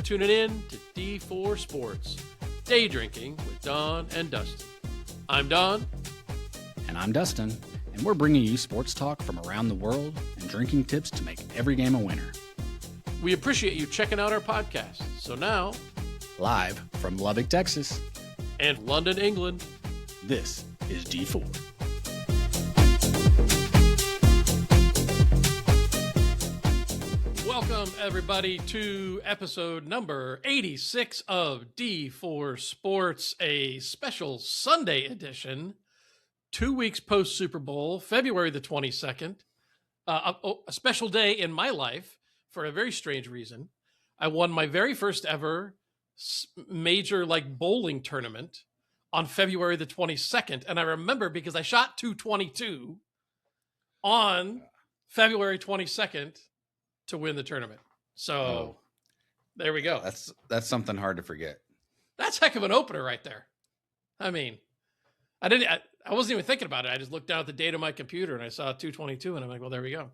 tuning in to D4 Sports, Day Drinking with Don and Dustin. I'm Don. And I'm Dustin, and we're bringing you sports talk from around the world and drinking tips to make every game a winner. We appreciate you checking out our podcast. So now, Live from Lubbock, Texas, and London, England, this is D4. welcome everybody to episode number 86 of D4 Sports, a special Sunday edition, 2 weeks post Super Bowl, February the 22nd, a special day in my life for a very strange reason. I won my very first ever major bowling tournament on February the 22nd. And I remember because I shot 222 on February 22nd to win the tournament. So there we go. That's something hard to forget. That's heck of an opener right there. I mean, I wasn't even thinking about it. I just looked down at the date of my computer and I saw 222 and I'm like, well, there we go.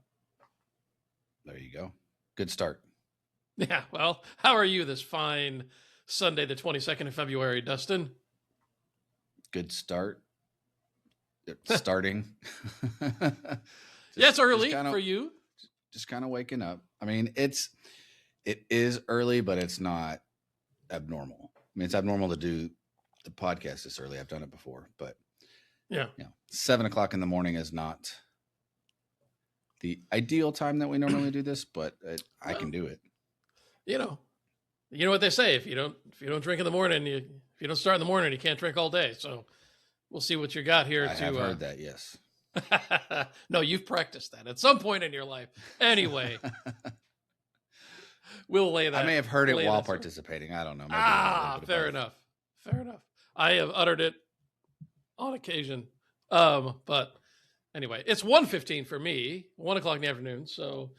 There you go. Good start. Yeah. Well, how are you this fine Sunday, the 22nd of February, Dustin? Good start. Starting. It's early for you. Just kind of waking up. I mean, it is early, but it's not abnormal. I mean, it's abnormal to do the podcast this early. I've done it before, but yeah, 7 o'clock in the morning is not the ideal time that we normally do this, but I can do it. You know what they say: if you don't drink in the morning, if you don't start in the morning, you can't drink all day. So we'll see what you got here. I have heard that. Yes. No, you've practiced that at some point in your life. Anyway, we'll lay that. I may have heard it while participating. I don't know. Maybe fair enough. Fair enough. I have uttered it on occasion. But anyway, it's 1:15 for me, 1 o'clock in the afternoon. So,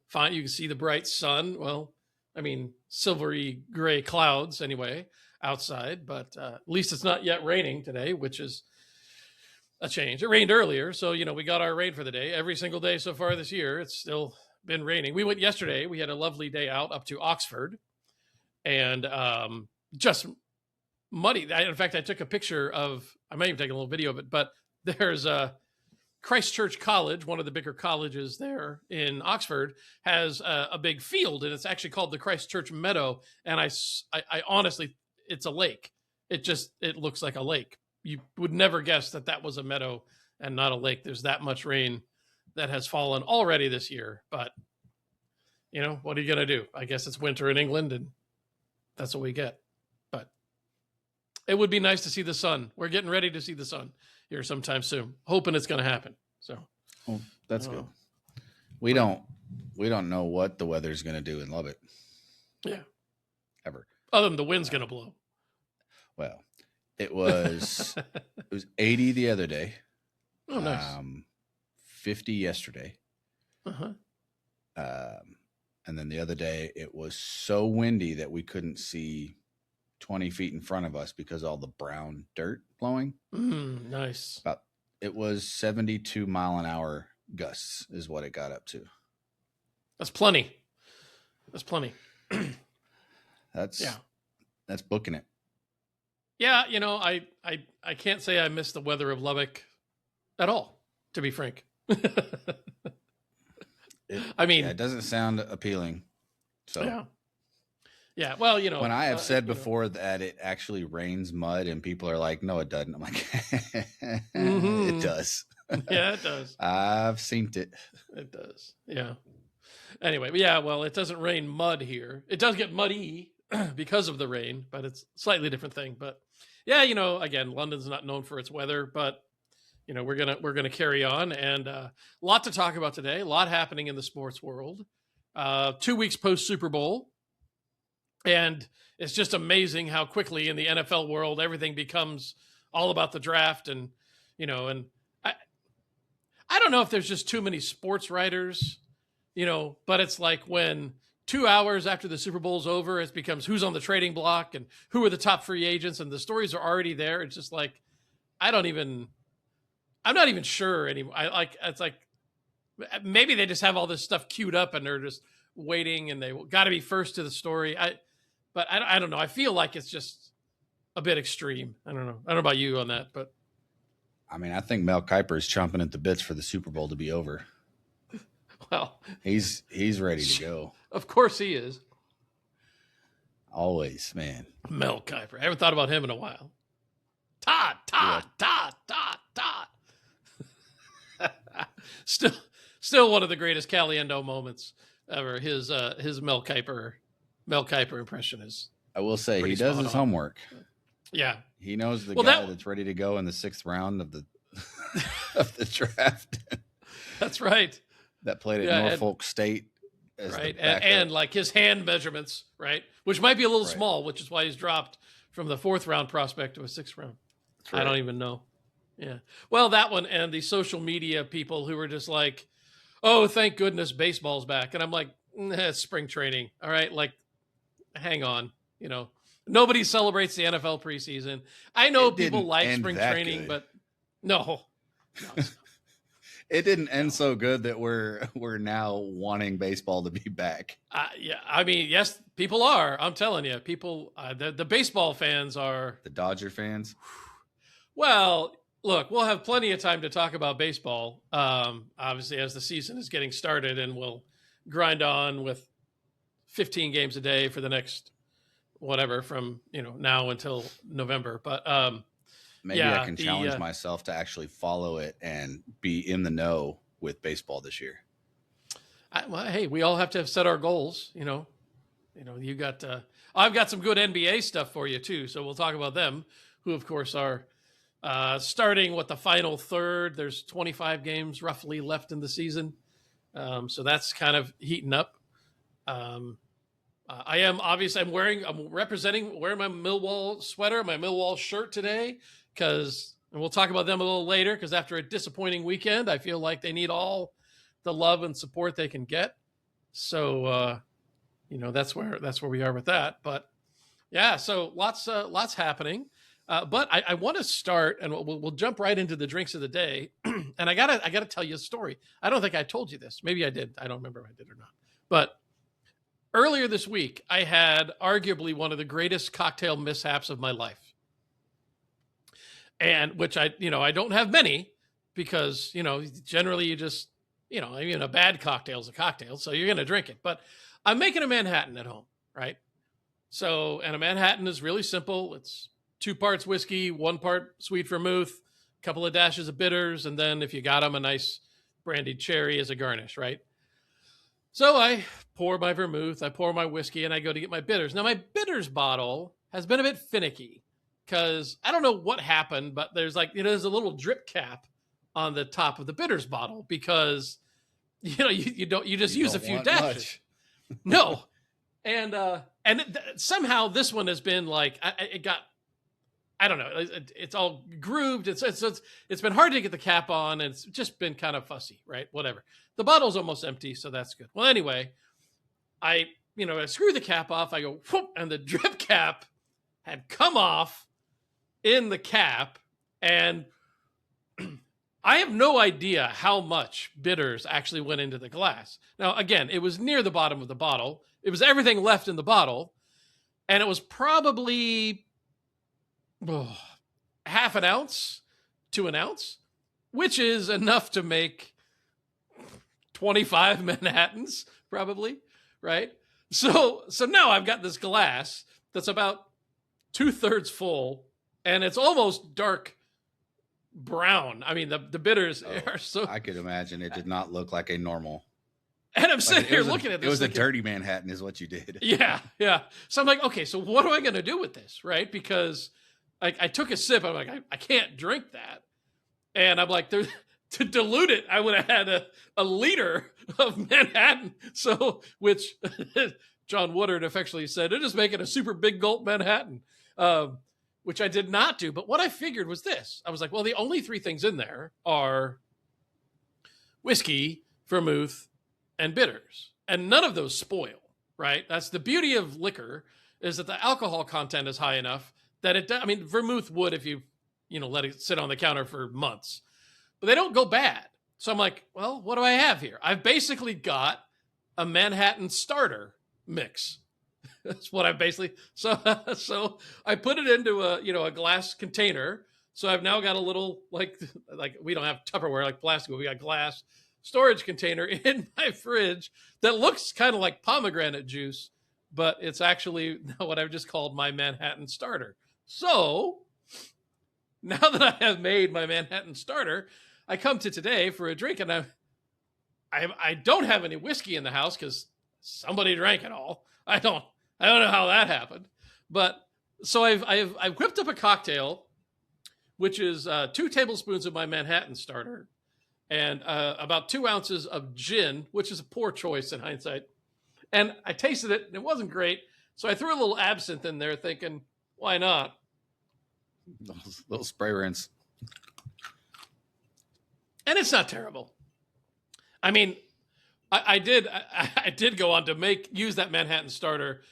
fine. You can see the bright sun. Well, I mean, silvery gray clouds anyway outside, but at least it's not yet raining today, which is a change. It rained earlier, so we got our rain for the day. Every single day so far this year, it's still been raining. We went yesterday. We had a lovely day out up to Oxford, and just muddy. In fact, I took a picture of. I might even take a little video of it. But there's a Christchurch College, one of the bigger colleges there in Oxford, has a big field, and it's actually called the Christchurch Meadow. And I honestly, it's a lake. It looks like a lake. You would never guess that was a meadow and not a lake. There's that much rain that has fallen already this year. But, what are you going to do? I guess it's winter in England, and that's what we get. But it would be nice to see the sun. We're getting ready to see the sun here sometime soon. Hoping it's going to happen. So that's good. We don't know what the weather's going to do in Lubbock. Yeah. Ever. Other than the wind's going to blow. Well, it was 80 the other day. Oh, nice. 50 yesterday. Uh-huh. And then the other day it was so windy that we couldn't see 20 feet in front of us because all the brown dirt blowing. Nice. It was 72 mile an hour gusts is what it got up to. That's plenty. That's booking it. Yeah, I can't say I miss the weather of Lubbock at all, to be frank. It doesn't sound appealing. So yeah. Well, when I have said before that it actually rains mud and people are like, no, it doesn't. I'm like, It does. Yeah, it does. I've seen it. It does. Yeah. Anyway, yeah, well, it doesn't rain mud here. It does get muddy because of the rain, but it's a slightly different thing. But yeah, again, London's not known for its weather, but we're gonna carry on, and a lot to talk about today. A lot happening in the sports world. 2 weeks post Super Bowl, and it's just amazing how quickly in the NFL world everything becomes all about the draft, and and I don't know if there's just too many sports writers, but it's like when 2 hours after the Super Bowl's over, it becomes who's on the trading block and who are the top free agents, and the stories are already there. It's just like I'm not even sure anymore. It's like maybe they just have all this stuff queued up and they're just waiting and they got to be first to the story. But I don't know. I feel like it's just a bit extreme. I don't know. I don't know about you on that, but I mean, I think Mel Kiper is chomping at the bits for the Super Bowl to be over. well, He's ready to go. of course he is. Always, man. Mel Kiper. I haven't thought about him in a while. Todd. Still one of the greatest Caliendo moments ever. His Mel Kiper impression is. I will say he pretty does spot his on. homework. Yeah. He knows the Well, guy that's ready to go in the 6th round of the of the draft. That's right. That played at Yeah, Norfolk State. As Right. the backup. And like his hand measurements, right? Which might be a little Right. small, which is why he's dropped from the 4th round prospect to a 6th round. That's right. I don't even know. Yeah. Well, that one and the social media people who were just like, oh, thank goodness baseball's back. And I'm like, it's spring training. All right. Like, hang on. You know, nobody celebrates the NFL preseason. I know It people didn't like end spring that training, good. but no. It's It didn't end so good that we're now wanting baseball to be back. yeah. I mean, yes, people are. I'm telling you, people, the baseball fans are. The Dodger fans. Well, look, we'll have plenty of time to talk about baseball. Obviously, as the season is getting started, and we'll grind on with 15 games a day for the next whatever from now until November. But Maybe yeah, I can challenge myself to actually follow it and be in the know with baseball this year. well, hey, we all have to set our goals. You got. I've got some good NBA stuff for you too, so we'll talk about them. Who, of course, are starting the final third. There's 25 games roughly left in the season, so that's kind of heating up. I am obviously I'm wearing my Millwall sweater, my Millwall shirt today and we'll talk about them a little later because after a disappointing weekend, I feel like they need all the love and support they can get. So that's where we are with that. But yeah, so lots happening. But I want to start, and we'll jump right into the drinks of the day. And I gotta tell you a story. I don't think I told you this. Maybe I did. I don't remember if I did or not. But earlier this week, I had arguably one of the greatest cocktail mishaps of my life. And which I don't have many because, generally you just, a bad cocktail is a cocktail. So you're going to drink it. But I'm making a Manhattan at home, right? So, and a Manhattan is really simple. It's 2 parts whiskey, 1 part sweet vermouth, a couple of dashes of bitters, and then if you got them, a nice brandied cherry as a garnish, right? So I pour my vermouth, I pour my whiskey, and I go to get my bitters. Now, my bitters bottle has been a bit finicky because I don't know what happened, but there's there's a little drip cap on the top of the bitters bottle because, you just use a few dashes. No. And somehow this one has been I don't know. It's all grooved. It's been hard to get the cap on. And it's just been kind of fussy, right? Whatever. The bottle's almost empty, so that's good. Well, anyway, I screw the cap off. I go, whoop, and the drip cap had come off in the cap. And I have no idea how much bitters actually went into the glass. Now, again, it was near the bottom of the bottle. It was everything left in the bottle. And it was probably half an ounce to an ounce, which is enough to make 25 Manhattans, probably, right? So now I've got this glass that's about 2/3 full, and it's almost dark brown. I mean, the bitters are so. I could imagine it did not look like a normal. And I'm sitting here looking at this. It was thinking, a dirty Manhattan, is what you did. Yeah. So I'm like, okay, so what am I going to do with this, right? Because I took a sip. I'm like, I can't drink that. And I'm like, to dilute it, I would have had a liter of Manhattan. So, which John Woodard affectionately said, it is making a super big gulp Manhattan, which I did not do. But what I figured was this. I was like, well, the only 3 things in there are whiskey, vermouth, and bitters. And none of those spoil, right? That's the beauty of liquor, is that the alcohol content is high enough that vermouth would if you let it sit on the counter for months. But they don't go bad. So I'm like, well, what do I have here? I've basically got a Manhattan starter mix. That's what I basically so I put it into a glass container. So I've now got a little like we don't have Tupperware like plastic, but we got glass storage container in my fridge that looks kind of like pomegranate juice, but it's actually what I've just called my Manhattan starter. So now that I have made my Manhattan starter, I come to today for a drink, and I don't have any whiskey in the house because somebody drank it all. I don't know how that happened, but so I've whipped up a cocktail, which is 2 tablespoons of my Manhattan starter and about 2 ounces of gin, which is a poor choice in hindsight. And I tasted it, and it wasn't great, so I threw a little absinthe in there, thinking, why not? Little spray rinse. And it's not terrible. I mean, I did go on to use that Manhattan starter,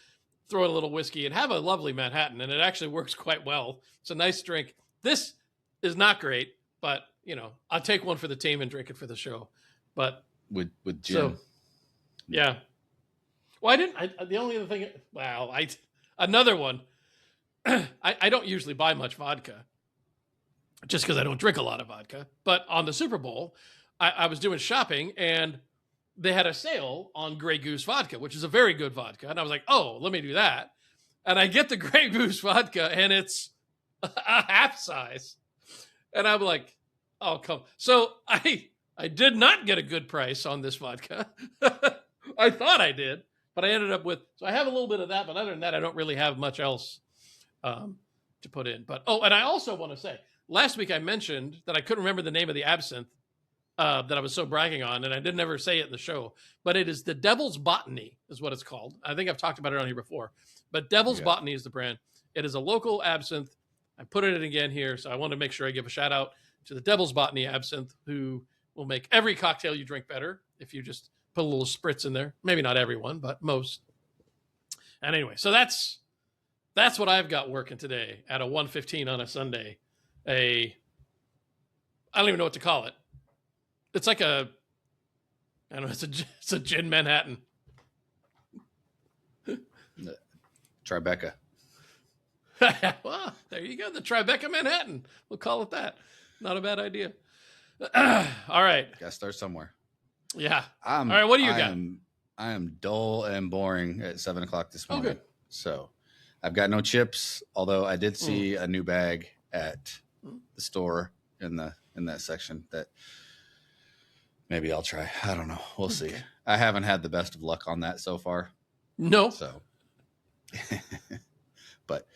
throw in a little whiskey, and have a lovely Manhattan, and it actually works quite well. It's a nice drink. This is not great, but I'll take one for the team and drink it for the show. But with gin. So, yeah. Well, the only other thing. Wow, another one. I don't usually buy much vodka, just because I don't drink a lot of vodka. But on the Super Bowl, I was doing shopping, and they had a sale on Grey Goose vodka, which is a very good vodka. And I was like, oh, let me do that. And I get the Grey Goose vodka, and it's a half size. And I'm like, oh, come. So I did not get a good price on this vodka. I thought I did, but I ended up with, so I have a little bit of that, but other than that, I don't really have much else to put in. But, and I also want to say, last week I mentioned that I couldn't remember the name of the absinthe that I was so bragging on, and I didn't ever say it in the show, but it is the Devil's Botany is what it's called. I think I've talked about it on here before, but Devil's Botany is the brand. It is a local absinthe. I put it in again here, so I want to make sure I give a shout out to the Devil's Botany absinthe, who will make every cocktail you drink better if you just put a little spritz in there. Maybe not everyone, but most. And anyway, so that's what I've got working today at a 1:15 on a Sunday. I don't even know what to call it. It's like I don't know. It's a gin Manhattan. Tribeca. Well, there you go. The Tribeca Manhattan. We'll call it that. Not a bad idea. All right. Gotta start somewhere. Yeah. All right. What do you got? I am dull and boring at 7:00 this morning. Okay. So I've got no chips, although I did see a new bag at the store in that section that maybe I'll try. I don't know. We'll see. I haven't had the best of luck on that so far. No. So, but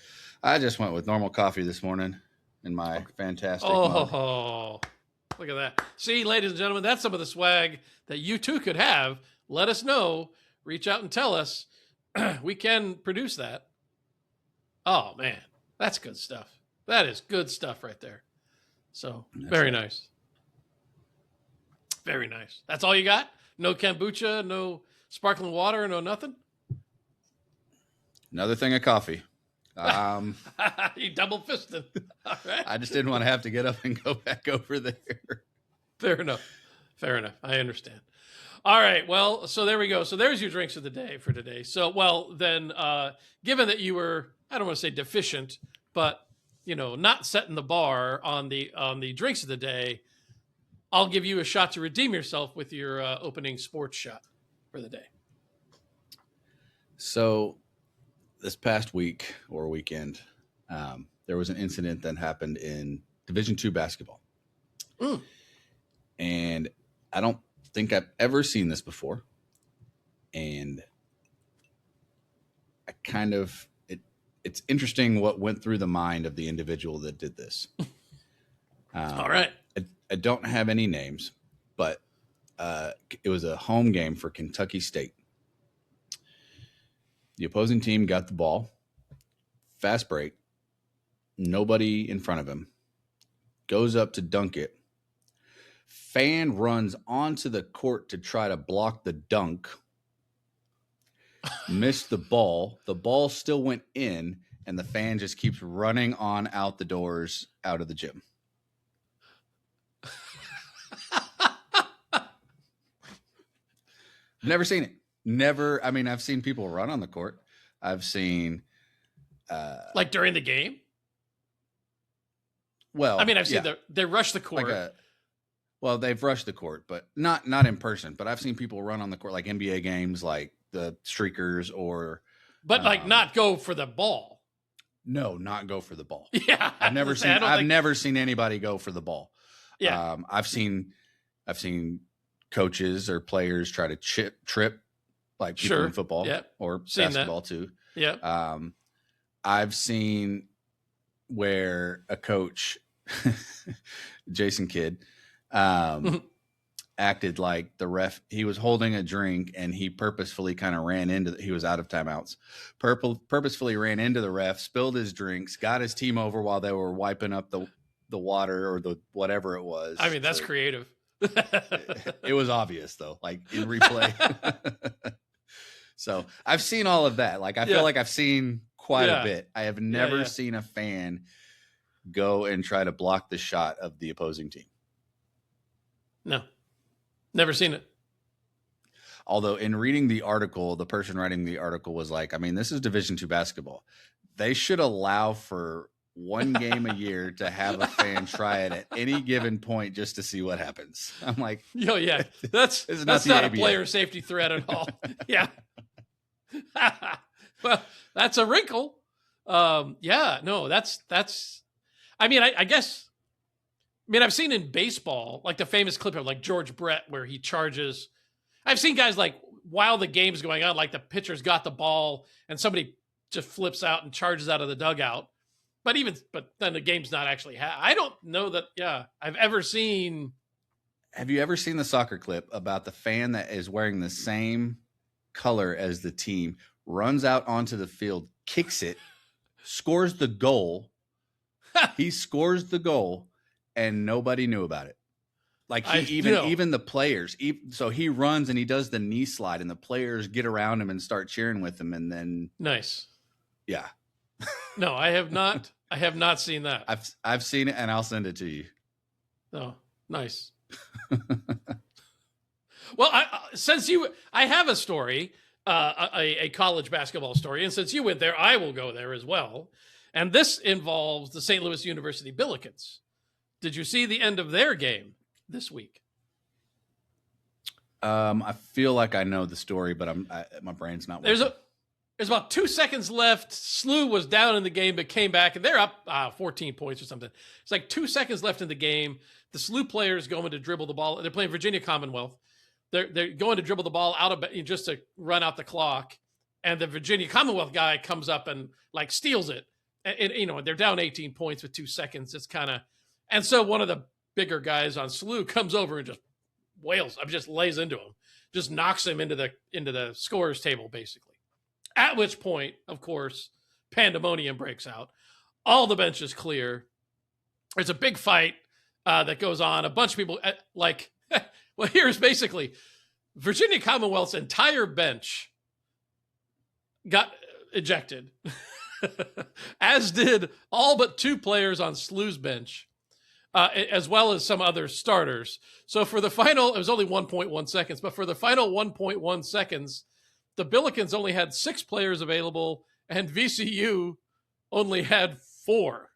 I just went with normal coffee this morning in my fantastic mug. Oh, look at that. See, ladies and gentlemen, that's some of the swag that you too could have. Let us know. Reach out and tell us. We can produce that. Oh, man. That's good stuff. That is good stuff right there. So, very nice. Very nice. That's all you got? No kombucha, no sparkling water, no nothing? Another thing of coffee. You double fisted. All right. I just didn't want to have to get up and go back over there. Fair enough. I understand. All right. Well, so there we go. So there's your drinks of the day for today. So, well, then, given that you were, I don't want to say deficient, but not setting the bar on the drinks of the day, I'll give you a shot to redeem yourself with your opening sports shot for the day. So this past week or weekend, there was an incident that happened in Division II basketball. And I don't think I've ever seen this before. And I kind of, it's interesting what went through the mind of the individual that did this. All right. I don't have any names, but it was a home game for Kentucky State. The opposing team got the ball, fast break, nobody in front of him, goes up to dunk it. Fan runs onto the court to try to block the dunk, missed the ball. The ball still went in, and the fan just keeps running on out the doors out of the gym. Never seen it. Never. I mean, I've seen people run on the court. I've seen, Like during the game. well, I mean, I've seen they rush the court. Well, they've rushed the court, but not in person. But I've seen people run on the court, like NBA games, like the streakers, or but like not go for the ball. No, not go for the ball. Yeah, I've never seen anybody go for the ball. Yeah, I've seen coaches or players try to trip like people in football or basketball too. Yeah. I've seen where a coach, Jason Kidd, acted like the ref. He was holding a drink and he purposefully kind of he was out of timeouts, purposefully ran into the ref, spilled his drinks, got his team over while they were wiping up the water or the whatever it was. I mean, that's creative. It was obvious though, like in replay. So I've seen all of that. Like I feel like I've seen quite a bit. I have never seen a fan go and try to block the shot of the opposing team. No, never seen it. Although in reading the article, the person writing the article was like, I mean, this is Division II basketball. They should allow for one game a year to have a fan try it at any given point just to see what happens. I'm like, that's not a player safety threat at all. Yeah. Well, that's a wrinkle. That's, I mean, I guess, I've seen in baseball, like the famous clip of like George Brett, where he charges. I've seen guys like while the game's going on, like the pitcher's got the ball and somebody just flips out and charges out of the dugout. But then the game's not actually. I don't know that. Yeah, I've ever seen. Have you ever seen the soccer clip about the fan that is wearing the same color as the team, runs out onto the field, kicks it, scores the goal? He scores the goal, and nobody knew about it. Like even the players. So he runs and he does the knee slide, and the players get around him and start cheering with him, and then nice. Yeah. No, I have not. I have not seen that. I've seen it, and I'll send it to you. Oh, nice. Well, I have a story, a college basketball story, and since you went there, I will go there as well. And this involves the St. Louis University Billikens. Did you see the end of their game this week? I feel like I know the story, but my brain's not working. There's about 2 seconds left. SLU was down in the game, but came back, and they're up 14 points or something. It's like 2 seconds left in the game. The SLU players going to dribble the ball. They're playing Virginia Commonwealth. They're going to dribble the ball out of just to run out the clock, and the Virginia Commonwealth guy comes up and like steals it. And they're down 18 points with 2 seconds. It's kind of, and so one of the bigger guys on SLU comes over and just lays into him, just knocks him into the scorer's table basically. At which point, of course, pandemonium breaks out. All the benches clear. There's a big fight that goes on. A bunch of people well, here's basically Virginia Commonwealth's entire bench got ejected, as did all but 2 players on SLU's bench, as well as some other starters. So for the final, it was only 1.1 seconds, but for the final 1.1 seconds, the Billikens only had 6 players available, and VCU only had 4.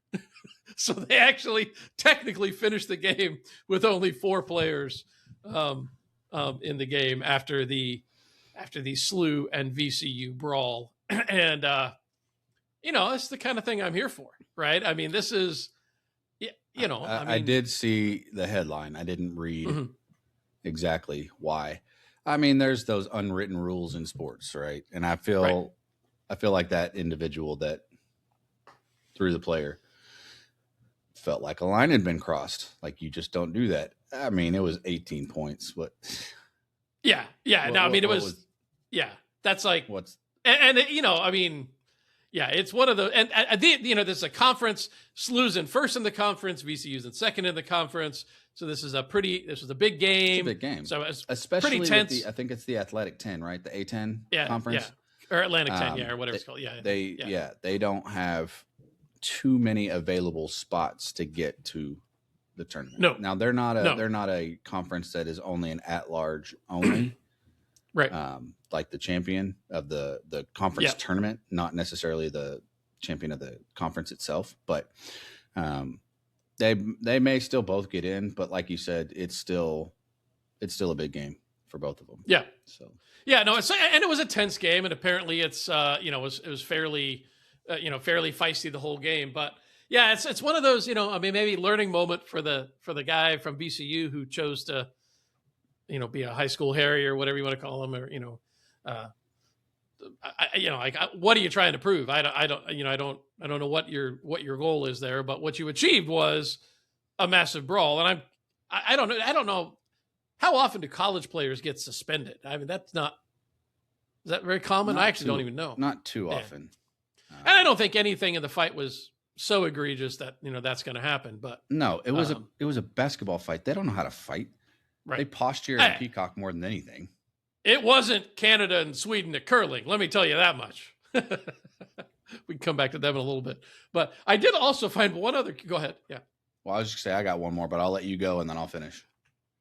So they actually technically finished the game with only 4 players in the game after the SLU and VCU brawl. And it's the kind of thing I'm here for, right? I mean, this is, I did see the headline. I didn't read exactly why. I mean, there's those unwritten rules in sports, right? And I feel like that individual that threw the player felt like a line had been crossed. Like, you just don't do that. I mean, it was 18 points, but yeah. That's like it's one of the, and there's a conference. SLU's in first in the conference, VCU's in second in the conference. So this was a big game. It's a big game. So it's especially pretty tense. I think it's the Athletic 10, right? The A10 conference. Yeah. Or Atlantic 10, or whatever it's called. Yeah. They don't have too many available spots to get to the tournament. No. Now they're not a conference that is only an at-large only. Right. Like the champion of the conference tournament, not necessarily the champion of the conference itself, but they may still both get in, but like you said, it's still a big game for both of them. Yeah. So yeah, no, and it was a tense game, and apparently it's it was fairly fairly feisty the whole game, but yeah, it's one of those, maybe learning moment for the guy from VCU who chose to be a high school Harry or whatever you want to call him, or what are you trying to prove? I don't know what your goal is there, but what you achieved was a massive brawl. And I don't know how often do college players get suspended? I mean, is that very common? I actually don't even know. Not too often. And I don't think anything in the fight was so egregious that, that's going to happen, but no, it was a basketball fight. They don't know how to fight. Right. They posture and peacock more than anything. It wasn't Canada and Sweden at curling. Let me tell you that much. We can come back to them in a little bit. But I did also find one other. Go ahead. Yeah. Well, I was just going to say I got one more, but I'll let you go and then I'll finish.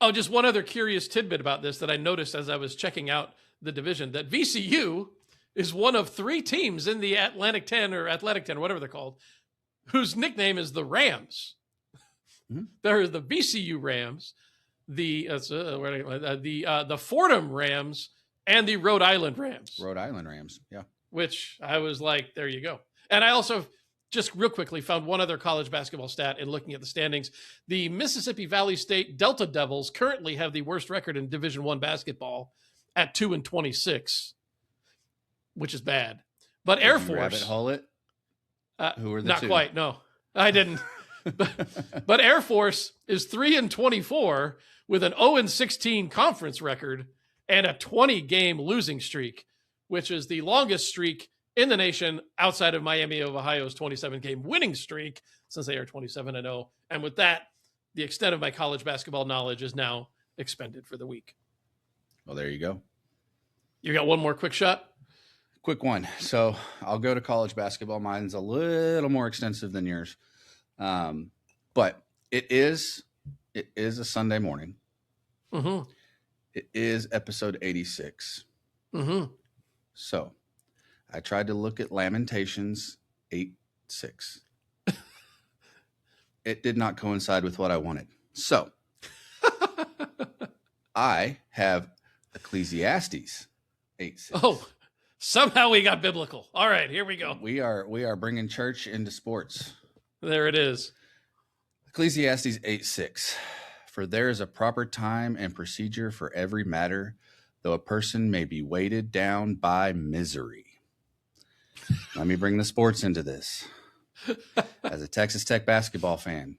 Oh, just one other curious tidbit about this that I noticed as I was checking out the division, that VCU is one of 3 teams in the Atlantic 10 or Athletic 10, whatever they're called, whose nickname is the Rams. Mm-hmm. There are the VCU Rams, the Fordham Rams, and the Rhode Island Rams. Rhode Island Rams, yeah. Which I was like, there you go. And I also just real quickly found one other college basketball stat in looking at the standings. The Mississippi Valley State Delta Devils currently have the worst record in Division I basketball at 2-26, which is bad. But Air Force, rabbit hole it. Who are the not two? Quite? No, I didn't. but Air Force is 3-24 with an 0-16 conference record and a 20-game losing streak, which is the longest streak in the nation outside of Miami of Ohio's 27-game winning streak, since they are 27-0. And with that, the extent of my college basketball knowledge is now expended for the week. Well, there you go. You got one more quick shot? Quick one. So I'll go to college basketball. Mine's a little more extensive than yours. But it is a Sunday morning. Mm-hmm. It is episode 86. Mm-hmm. So I tried to look at Lamentations 8:6. It did not coincide with what I wanted. So I have Ecclesiastes 8:6. Oh, somehow we got biblical. All right, here we go. We are bringing church into sports. There it is. Ecclesiastes 8:6. For there is a proper time and procedure for every matter, though a person may be weighted down by misery. Let me bring the sports into this. As a Texas Tech basketball fan,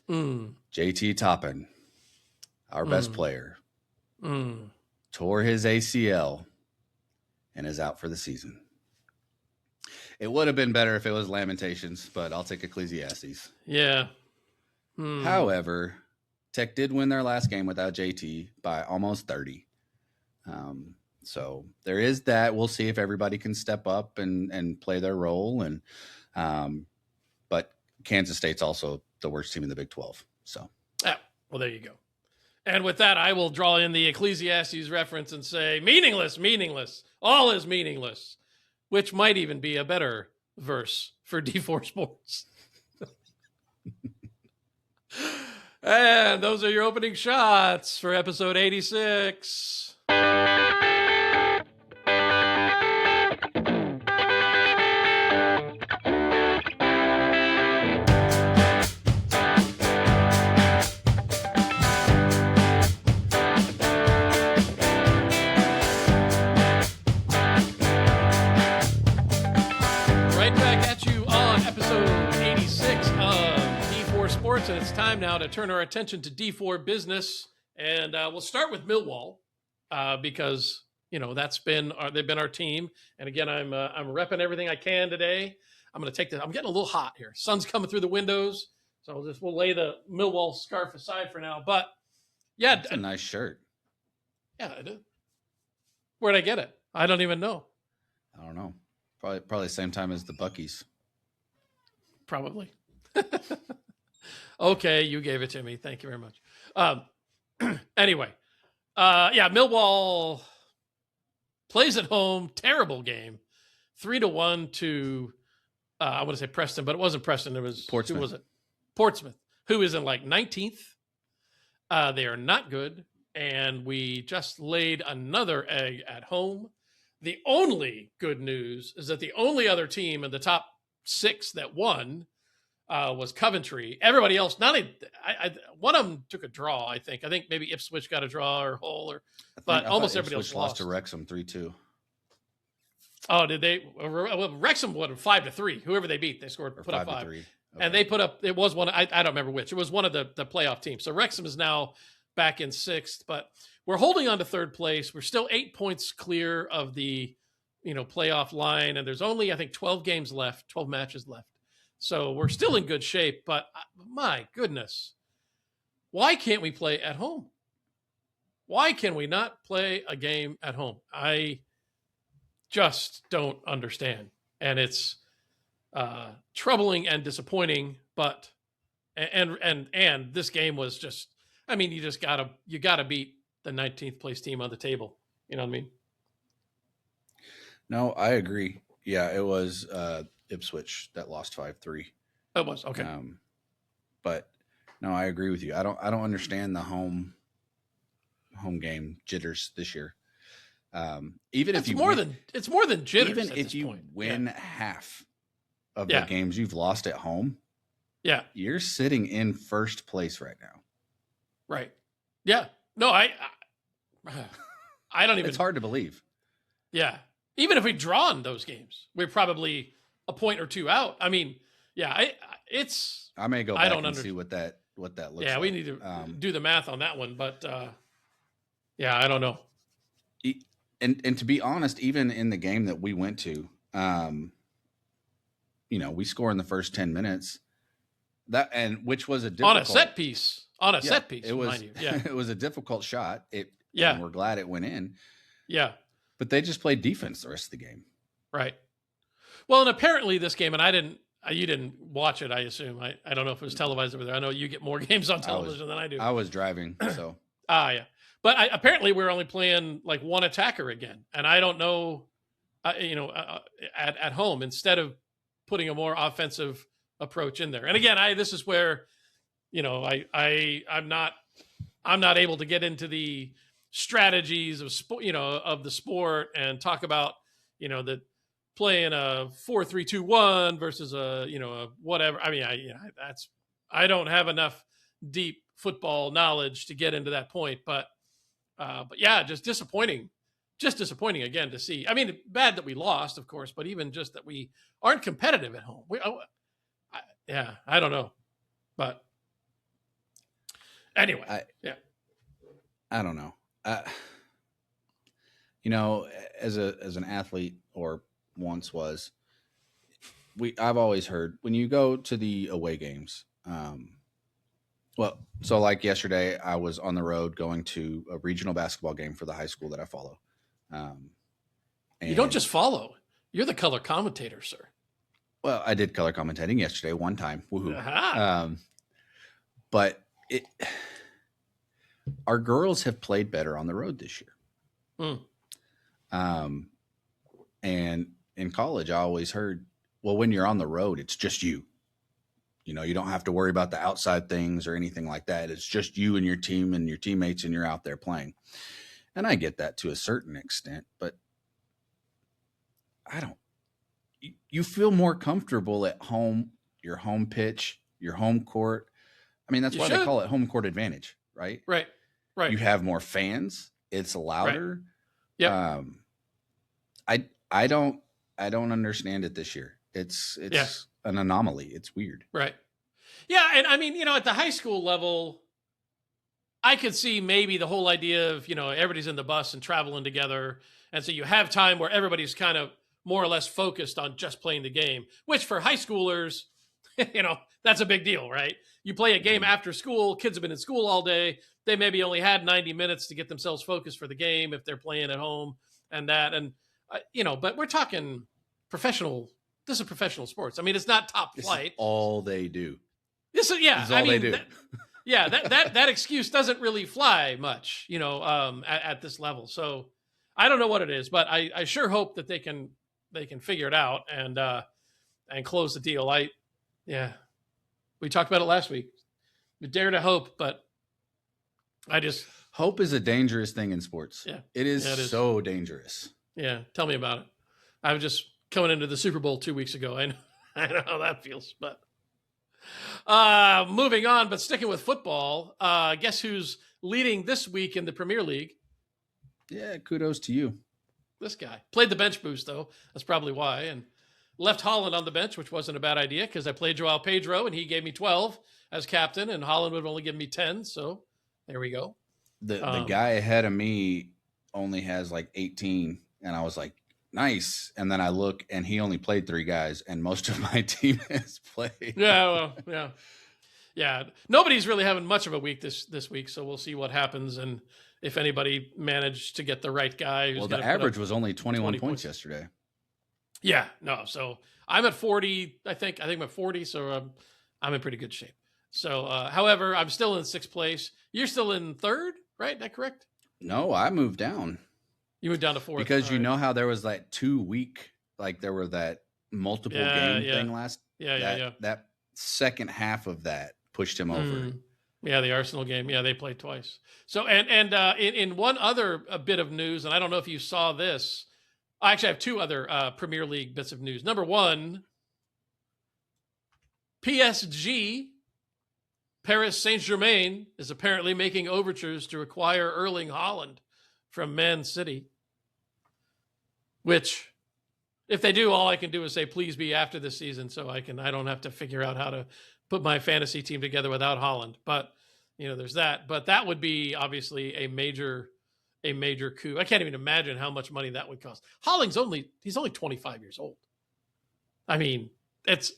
JT Toppin, our best player, tore his ACL and is out for the season. It would have been better if it was Lamentations, but I'll take Ecclesiastes. Yeah. However, Tech did win their last game without JT by almost 30. So there is that. We'll see if everybody can step up and play their role. And but Kansas State's also the worst team in the Big 12. So well, there you go. And with that, I will draw in the Ecclesiastes reference and say, meaningless, meaningless. All is meaningless, which might even be a better verse for D4 Sports. And those are your opening shots for episode 86. And it's time now to turn our attention to D4 business, and we'll start with Millwall because they've been our team. And again, I'm repping everything I can today. I'm going to take this. I'm getting a little hot here. Sun's coming through the windows, so we'll lay the Millwall scarf aside for now. But yeah, it's a nice shirt. Yeah, I did. Where'd I get it? I don't even know. I don't know. Probably the same time as the Buckies. Probably. Okay, you gave it to me. Thank you very much. Anyway, Millwall, plays at home, terrible game, 3-1 to I want to say Preston, but it wasn't Preston. It was Portsmouth. Who was it? Portsmouth, who is in like 19th. They are not good, and we just laid another egg at home. The only good news is that the only other team in the top 6 that won was Coventry. Everybody else, one of them took a draw. I think maybe Ipswich got a draw or Hull, but almost everybody else lost to Wrexham 3-2. Oh, did they? Well, Wrexham won 5-3. Whoever they beat, they scored, put up 5. Okay. And they put up. It was one. I don't remember which. It was one of the playoff teams. So Wrexham is now back in 6th, but we're holding on to 3rd place. We're still 8 points clear of the playoff line, and there's only I think 12 games left, 12 matches left. So we're still in good shape. But my goodness, why can't we play at home? Why can we not play a game at home? I just don't understand. And it's troubling and disappointing, but and this game was just, I mean, you gotta beat the 19th place team on the table. You know what I mean? No, I agree. Yeah, it was Ipswich that lost 5-3. It was okay. But no, I agree with you. I don't understand the home game jitters this year. Even if it's more than jitters. Even if you win half of the games you've lost at home, you're sitting in 1st place right now. Right. Yeah. No, I don't even. It's hard to believe. Yeah. Even if we draw in those games, we're probably a point or 2 out. I mean, I may go back and see what that looks like. Yeah, we need to do the math on that one, but I don't know. And to be honest, even in the game that we went to, we score in the first 10 minutes. Which was a difficult, on a set piece. It was, mind you. Yeah. It was a difficult shot. And we're glad it went in. Yeah. But they just played defense the rest of the game. Right. Well, and apparently this game, and you didn't watch it, I assume. I don't know if it was televised over there. I know you get more games on television than I do. I was driving, so. Yeah. But apparently we're only playing like one attacker again. And I don't know, at home, instead of putting a more offensive approach in there. And again, this is where, I'm not able to get into the strategies of sport, of the sport, and talk about, that playing a 4-3-2-1 versus a whatever. I mean, I don't have enough deep football knowledge to get into that point, but yeah, just disappointing again to see. I mean, bad that we lost, of course, but even just that we aren't competitive at home. I don't know, but anyway, I don't know. As an athlete, or once was, I've always heard when you go to the away games, so like yesterday, I was on the road going to a regional basketball game for the high school that I follow. And you don't just follow; you're the color commentator, sir. Well, I did color commentating yesterday one time. Woohoo! Uh-huh. But our girls have played better on the road this year. And in college, I always heard, well, when you're on the road, it's just you. You don't have to worry about the outside things or anything like that. It's just you and your team and your teammates, and you're out there playing. And I get that to a certain extent, but you feel more comfortable at home, your home pitch, your home court. I mean, that's why they call it home court advantage, right? Right. You have more fans. It's louder. Right. Yeah. I don't understand it this year. It's an anomaly. It's weird. Right. Yeah. And I mean, at the high school level, I could see maybe the whole idea of, everybody's in the bus and traveling together. And so you have time where everybody's kind of more or less focused on just playing the game, which for high schoolers, that's a big deal, right? You play a game after school, kids have been in school all day. They maybe only had 90 minutes to get themselves focused for the game if they're playing at home and that. And, but we're talking professional. This is professional sports. I mean, it's not top flight. This is all they do. This is they do. That excuse doesn't really fly much, at this level. So I don't know what it is, but I sure hope that they can figure it out and close the deal. We talked about it last week. We dare to hope, but hope is a dangerous thing in sports. Yeah, it is so dangerous. Yeah, tell me about it. I was just coming into the Super Bowl 2 weeks ago. I know how that feels, but moving on, but sticking with football, guess who's leading this week in the Premier League? Yeah, kudos to you. This guy played the bench boost, though. That's probably why. And left Holland on the bench, which wasn't a bad idea because I played Joao Pedro and he gave me 12 as captain, and Holland would have only given me 10. So there we go. The guy ahead of me only has like 18, and I was like, nice. And then I look, and he only played 3 guys, and most of my team has played. Yeah. Nobody's really having much of a week this week, so we'll see what happens and if anybody managed to get the right guy. Well, the average was only 21 points yesterday. Yeah, no. So I'm at 40. I think I'm at 40. So I'm in pretty good shape. So, however, I'm still in 6th place. You're still in 3rd, right? Is that correct? No, I moved down. You moved down to 4th because you know how there was that 2 week, like there were that multiple game thing last. That second half of that pushed him over. Yeah, the Arsenal game. Yeah, they played twice. So, and in one other bit of news, and I don't know if you saw this. I actually have 2 other Premier League bits of news. Number 1, PSG, Paris Saint-Germain, is apparently making overtures to acquire Erling Haaland from Man City. Which, if they do, all I can do is say, please be after this season so I don't have to figure out how to put my fantasy team together without Haaland. But, there's that. But that would be obviously a major coup. I can't even imagine how much money that would cost. Haaland's only 25 years old. I mean, that's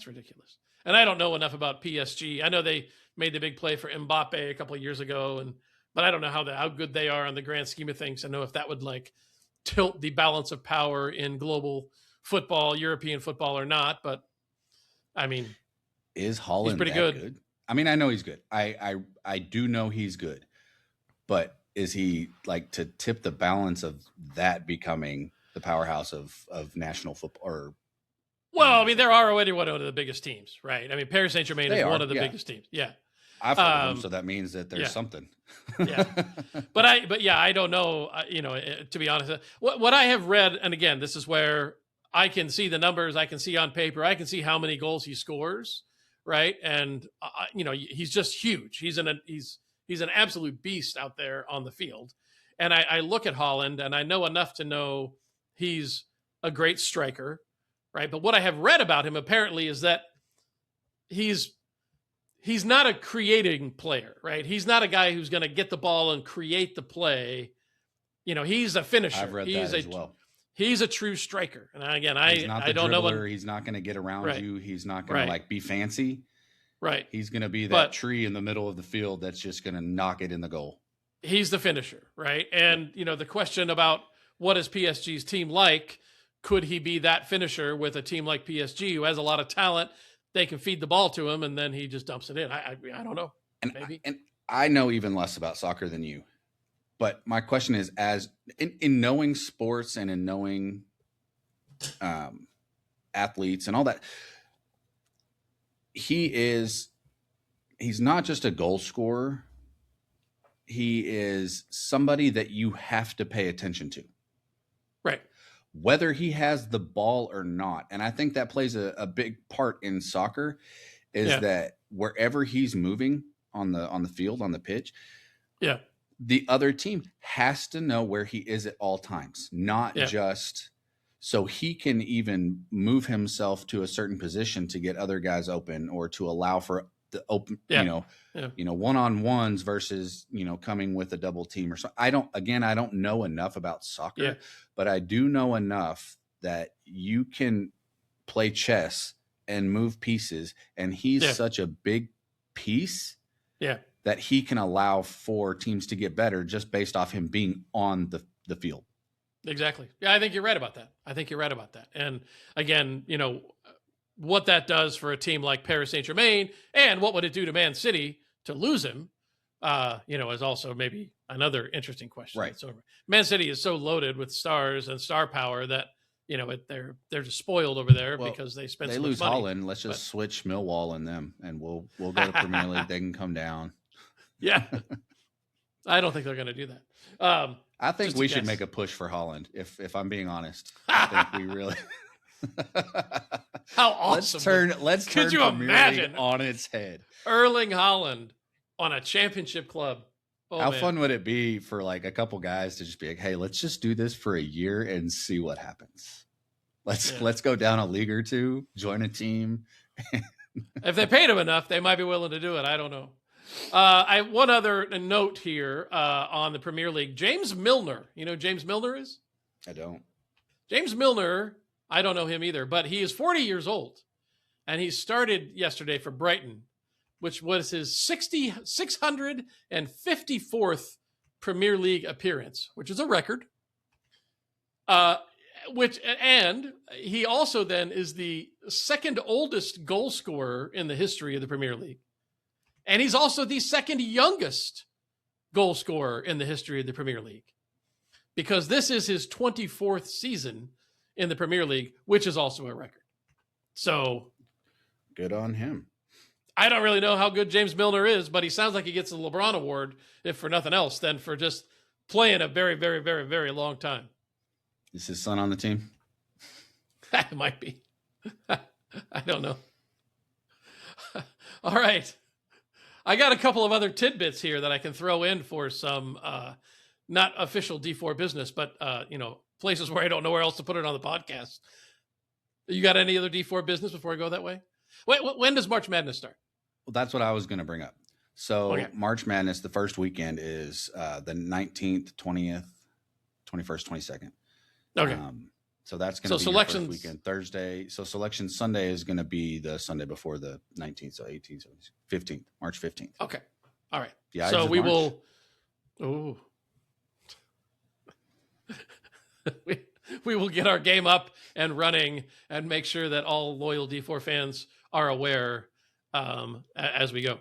ridiculous. And I don't know enough about PSG. I know they made the big play for Mbappe a couple of years ago, but I don't know how good they are on the grand scheme of things. I know if that would tilt the balance of power in global football, European football or not, but I mean, is Haaland he's pretty good? I mean, I know he's good. I do know he's good, but is he to tip the balance of that becoming the powerhouse of national football? Well, I mean, they're already one of the biggest teams, right? I mean, Paris Saint-Germain is one of the biggest teams. Yeah. I've heard of them, so that means that there's something. But I don't know, to be honest. What I have read, and again, this is where I can see the numbers, I can see on paper, I can see how many goals he scores, right? And he's just huge. He's an absolute beast out there on the field. And I look at Haaland, and I know enough to know he's a great striker, right? But what I have read about him apparently is that he's not a creating player, right? He's not a guy who's going to get the ball and create the play. He's a finisher. I've read that as well. He's a true striker. And again, he's not the I don't dribbler. know. He's not going to get around you. He's not going to be fancy. Right. He's going to be that tree in the middle of the field that's just going to knock it in the goal. He's the finisher, right? And, the question about what is PSG's team like, could he be that finisher with a team like PSG who has a lot of talent? They can feed the ball to him, and then he just dumps it in. I don't know. Maybe. And I know even less about soccer than you. But my question is, as in knowing sports and in knowing athletes and all that, he's not just a goal scorer. He is somebody that you have to pay attention to. Right. Whether he has the ball or not. And I think that plays a big part in soccer is that wherever he's moving on the field, on the pitch, the other team has to know where he is at all times, not just so he can even move himself to a certain position to get other guys open or to allow for the open, one-on-ones versus, coming with a double team or something. I don't know enough about soccer, but I do know enough that you can play chess and move pieces, and he's such a big piece that he can allow for teams to get better just based off him being on the field. Exactly. Yeah, I think you're right about that. And again, what that does for a team like Paris Saint-Germain, and what would it do to Man City to lose him? is also maybe another interesting question. Right. So Man City is so loaded with stars and star power that, they're just spoiled over there Well, because they spend they so much lose money. Holland. Let's just switch Millwall and them, and we'll go to Premier League. They can come down. Yeah. I don't think they're going to do that. I think Just a we should guess. make a push for Holland. If I'm being honest, I think we really. How awesome. Let's Could turn you Premier League imagine? on its head. Erling Haaland on a championship club. Oh, How man. fun would it be for like a couple guys to just be like, hey, let's just do this for a year and see what happens. Let's go down a league or two, join a team. If they paid him enough, they might be willing to do it. I don't know. One other note here on the Premier League. James Milner. You know who James Milner is? I don't. James Milner, I don't know him either, but he is 40 years old. And he started yesterday for Brighton, which was his 654th Premier League appearance, which is a record. And he also then is the second oldest goal scorer in the history of the Premier League. And he's also the second youngest goal scorer in the history of the Premier League, because this is his 24th season in the Premier League, which is also a record. So good on him. I don't really know how good James Milner is, but he sounds like he gets the LeBron award, if for nothing else, than for just playing a very, very, very, very long time. Is his son on the team? That might be. I don't know. All right. I got a couple of other tidbits here that I can throw in for some not official D4 business, but places where I don't know where else to put it on the podcast. You got any other D4 business before I go that way? Wait, when does March Madness start? Well, that's what I was going to bring up. So Okay. March Madness, the first weekend is the 19th, 20th, 21st, 22nd. Okay. So that's going to be your first weekend. Thursday. So Selection Sunday is going to be the Sunday before the 19th. So 18th, so 15th, March 15th. Okay. All right. Yeah. So we will. Oh. we will get our game up and running and make sure that all loyal D4 fans are aware as we go.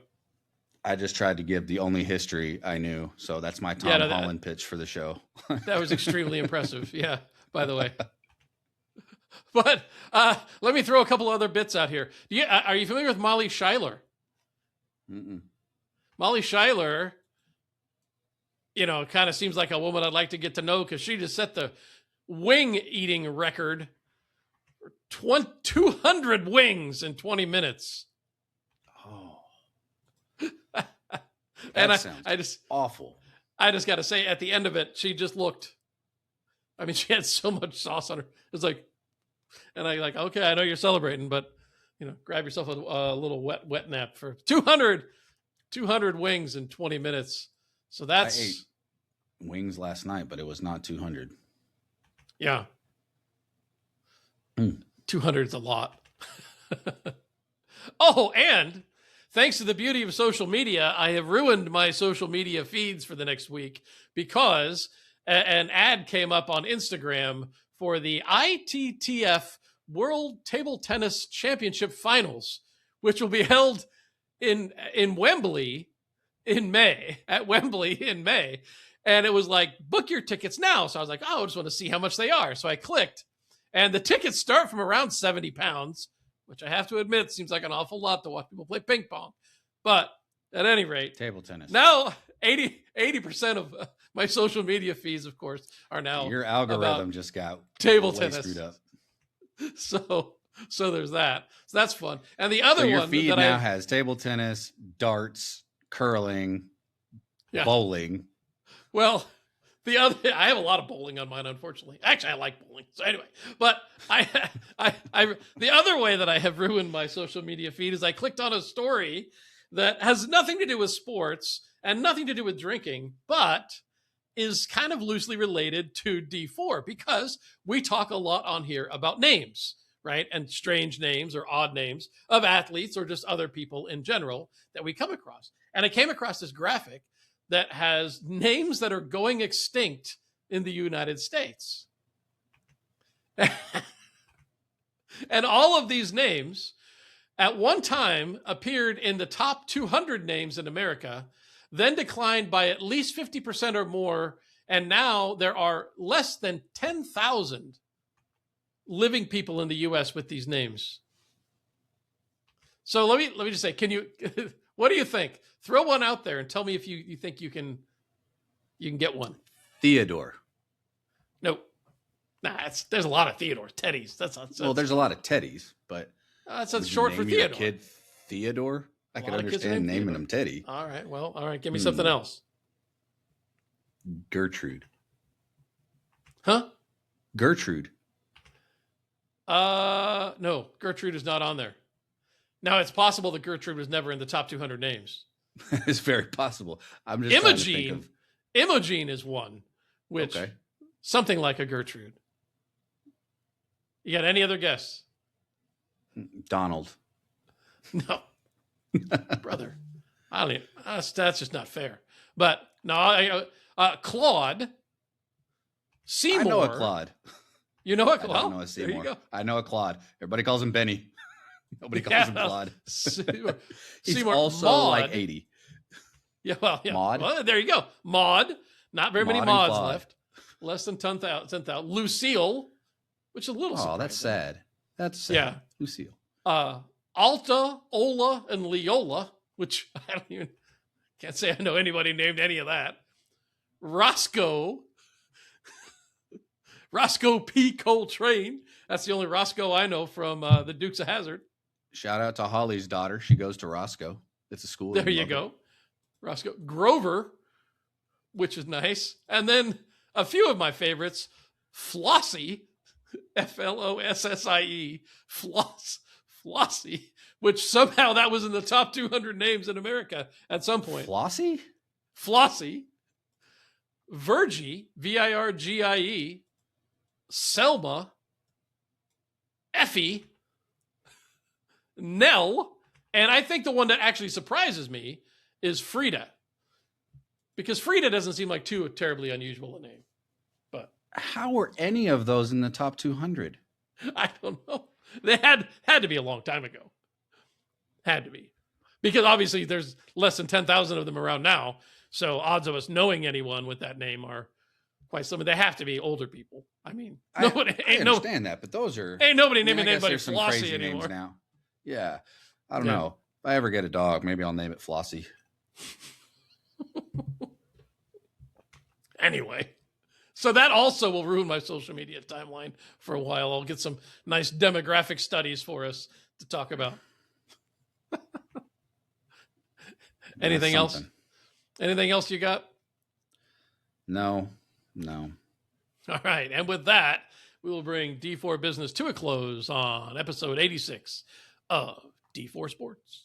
I just tried to give the only history I knew. So that's my Tom Holland pitch for the show. That was extremely impressive. Yeah, by the way. But let me throw a couple other bits out here. Are you familiar with Molly Schuyler? Mm-mm. Molly Schuyler, kind of seems like a woman I'd like to get to know, because she just set the wing eating record for 200 wings in 20 minutes. Oh. And I just awful. I just got to say, at the end of it, she just looked. I mean, she had so much sauce on her. It was like, and I like, okay, I know you're celebrating, but grab yourself a little wet nap for 200 wings in 20 minutes. So that's. I ate wings last night, but it was not 200. Yeah. 200 is a lot. Oh, and thanks to the beauty of social media, I have ruined my social media feeds for the next week, because an ad came up on Instagram for the ITTF World Table Tennis Championship Finals, which will be held in Wembley in May, at Wembley in May. And it was like, book your tickets now. So I was like, I just want to see how much they are. So I clicked, and the tickets start from around £70, which I have to admit seems like an awful lot to watch people play ping pong. But at any rate, table tennis. Now 80% of my social media feeds, of course, are now your algorithm just got table way tennis screwed up. So there's that. So that's fun. And the other your one feed that now has table tennis, darts, curling, bowling. Well, I have a lot of bowling on mine, unfortunately. Actually, I like bowling. So anyway, but the other way that I have ruined my social media feed is I clicked on a story that has nothing to do with sports and nothing to do with drinking, but is kind of loosely related to D4, because we talk a lot on here about names, right? And strange names or odd names of athletes or just other people in general that we come across. And I came across this graphic that has names that are going extinct in the United States. And all of these names at one time appeared in the top 200 names in America. then declined by at least 50% or more, and now there are less than 10,000 living people in the U.S. with these names. So let me just say, can you? What do you think? Throw one out there and tell me if you think you can get one. Theodore. No, there's a lot of Theodore Teddies. That's well, there's a lot of Teddies, but that's short for name your Theodore. kid Theodore. I could understand naming him Teddy. All right. Give me something else. Gertrude. Huh? Gertrude. No, Gertrude is not on there. Now, it's possible that Gertrude was never in the top 200 names. It's very possible. I'm just Imogene. Imogene is one, which something like a Gertrude. You got any other guess? Donald. No, brother. That's just not fair. But no, Claude. Seymour. I know a Claude. You know a Claude? I don't know a Seymour. There you go. I know a Claude. Everybody calls him Benny. Nobody calls him Claude. Seymour. He's also Maud. like 80. Yeah, well, yeah. Maud. Well, there you go. Maud. Not very many Maud and Mauds Claude. left. Less than 10,000. Lucille, which is a little surprising. Oh, that's sad. That's sad. Yeah. Lucille. Alta, Ola, and Leola, which I can't say I know anybody named any of that. Roscoe P. Coltrane. That's the only Roscoe I know from the Dukes of Hazzard. Shout out to Holly's daughter. She goes to Roscoe. It's a school. There you go. Roscoe. Grover, which is nice. And then a few of my favorites. Flossie, Flossie, Flossie, which somehow that was in the top 200 names in America at some point. Flossie? Flossie. Virgie, Virgie. Selma. Effie. Nell. And I think the one that actually surprises me is Frida. Because Frida doesn't seem like too terribly unusual a name. But how were any of those in the top 200? I don't know. They had to be a long time ago. Had to be. Because obviously there's less than 10,000 of them around now. So odds of us knowing anyone with that name are quite slim. They have to be older people. I mean, I understand that, but those are... Ain't nobody naming anybody some Flossie crazy anymore. Names now. Yeah. I don't know. If I ever get a dog, maybe I'll name it Flossie. Anyway. So that also will ruin my social media timeline for a while. I'll get some nice demographic studies for us to talk about. Anything else? Anything else you got? No. All right. And with that, we will bring D4 Business to a close on episode 86 of D4 Sports.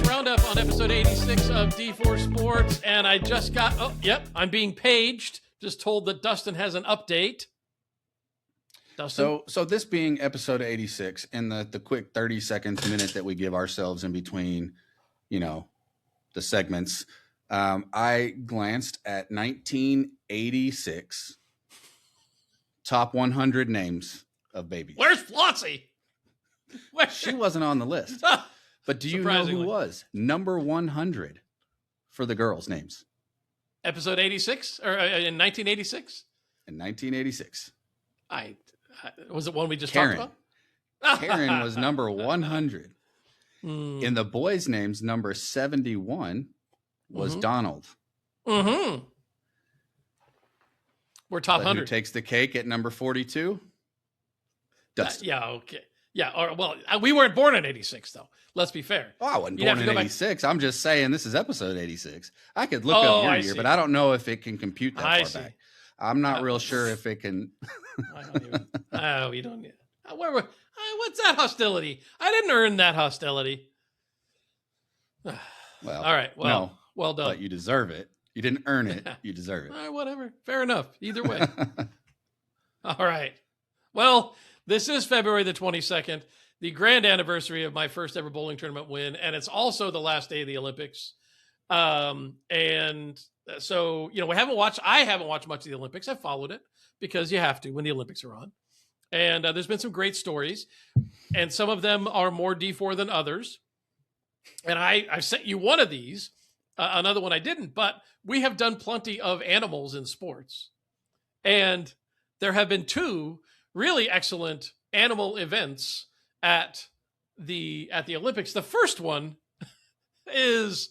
Roundup on episode 86 of D4 Sports, and I just got, I'm being paged, just told that Dustin has an update. Dustin? So this being episode 86, and the quick 30 seconds, minute that we give ourselves in between, the segments, I glanced at 1986 top 100 names of babies. Where's Flossie? She wasn't on the list. But do you know who was number 100 for the girls' names? Episode 86 or in 1986? In 1986. Was it one we just Karen. talked about? Karen was number 100. In the boys' names, number 71 was Donald. Mm-hmm. We're top 100. Who takes the cake at number 42? Dustin. Yeah, okay. Yeah, we weren't born in 86, though. Let's be fair. Oh, I wasn't born in 86. I'm just saying this is episode 86. I could look up your year, but I don't know if it can compute that far back. I'm not real sure if it can. I don't even. You don't need it. What's that hostility? I didn't earn that hostility. Well, all right. Well, no, well done. But you deserve it You didn't earn it. You deserve it. All right, whatever. Fair enough. Either way. All right. Well, this is February the 22nd, the grand anniversary of my first ever bowling tournament win, and it's also the last day of the Olympics. And so, I haven't watched much of the Olympics. I followed it because you have to when the Olympics are on. And there's been some great stories, and some of them are more D4 than others. And I sent you one of these, another one I didn't, but we have done plenty of animals in sports. And there have been two really excellent animal events at the Olympics. The first one is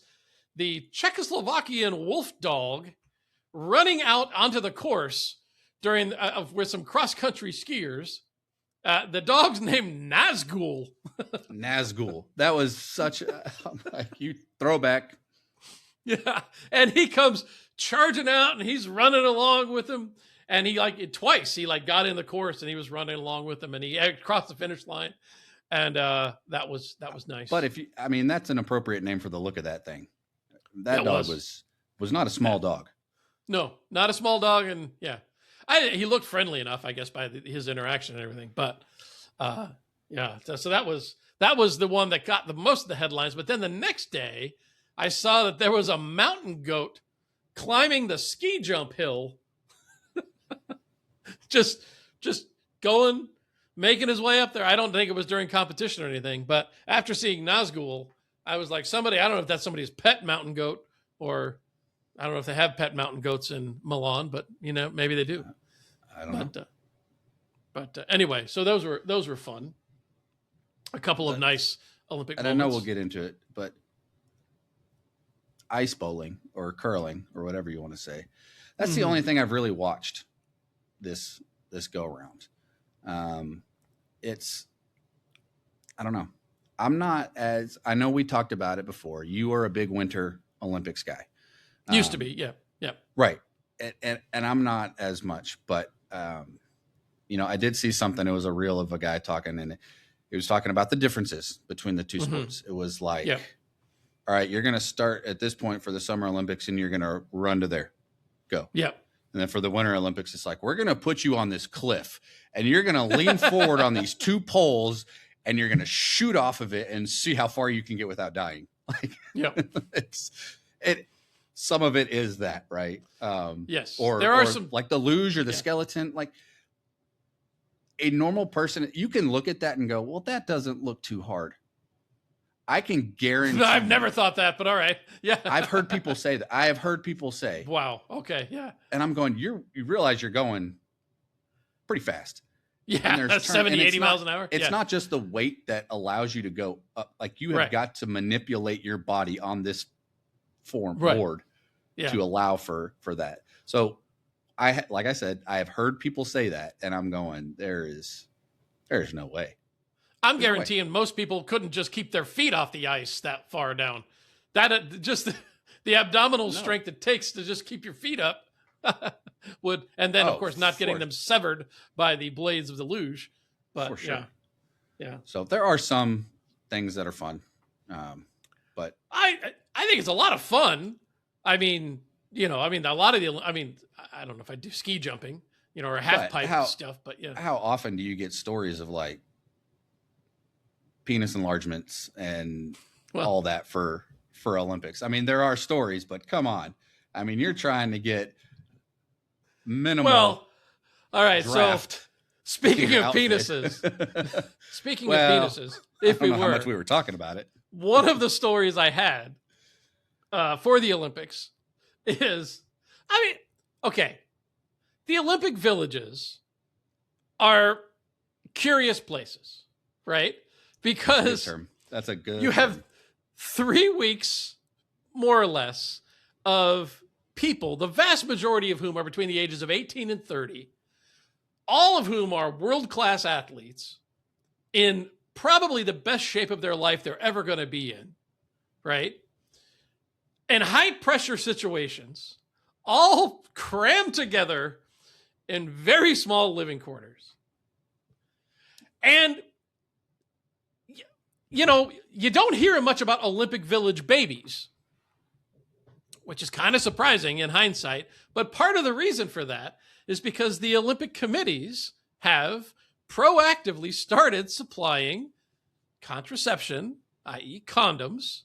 the Czechoslovakian wolf dog running out onto the course during with some cross-country skiers. The dog's named Nazgul. Nazgul. That was such a you throwback. Yeah. And he comes charging out and he's running along with him. And he twice got in the course and he was running along with him and he crossed the finish line. And that was nice. But that's an appropriate name for the look of that thing. That dog was not a small dog. No, not a small dog. And yeah, he looked friendly enough, I guess, by his interaction and everything. But yeah, so that was the one that got the most of the headlines. But then the next day, I saw that there was a mountain goat climbing the ski jump hill, just going, making his way up there. I don't think it was during competition or anything. But after seeing Nazgul, I was like, I don't know if that's somebody's pet mountain goat or I don't know if they have pet mountain goats in Milan, but maybe they do. I don't know. But anyway, so those were fun. A couple of nice Olympic moments. And I know we'll get into it, but ice bowling or curling or whatever you want to say, that's the only thing I've really watched this go around. I don't know. I know we talked about it before. You are a big Winter Olympics guy. Used to be. Yeah. Yeah. Right. And I'm not as much, but, I did see something. It was a reel of a guy talking, and he was talking about the differences between the two sports. It was like, all right, you're going to start at this point for the Summer Olympics and you're going to run to there. Go. Yeah. And then for the Winter Olympics, it's like, we're going to put you on this cliff and you're going to lean forward on these two poles and you're going to shoot off of it and see how far you can get without dying. Some of it is that, right? Yes. Or there are some like the luge or the skeleton, like a normal person, you can look at that and go, well, that doesn't look too hard. I can guarantee. I've never thought that, but all right. Yeah. I've heard people say that. I have heard people say, wow. Okay. Yeah. And I'm going, you realize you're going pretty fast. Yeah. That's 70, 80 miles an hour. It's not just the weight that allows you to go up. Like you have got to manipulate your body on this board to allow for that. So like I said, I have heard people say that and I'm going, there's no way. I'm guaranteeing most people couldn't just keep their feet off the ice that far down. That just the abdominal strength it takes to just keep your feet up would, and then of course not getting them severed by the blades of the luge. But for sure. Yeah. So there are some things that are fun, but I think it's a lot of fun. I mean, a lot of I don't know if I do ski jumping, or half pipe stuff, but yeah. How often do you get stories of like penis enlargements and all that for Olympics? I mean, there are stories, but come on. I mean, you're trying to get minimal. Well, all right. So speaking of penises, if we were, how much we were talking about it. One of the stories I had for the Olympics is, okay, the Olympic villages are curious places, right? Because that's a good you have 3 weeks, more or less, of people, the vast majority of whom are between the ages of 18 and 30, all of whom are world-class athletes in probably the best shape of their life they're ever going to be in, right? In high-pressure situations, all crammed together in very small living quarters. And you don't hear much about Olympic Village babies, which is kind of surprising in hindsight. But part of the reason for that is because the Olympic committees have proactively started supplying contraception, i.e. condoms,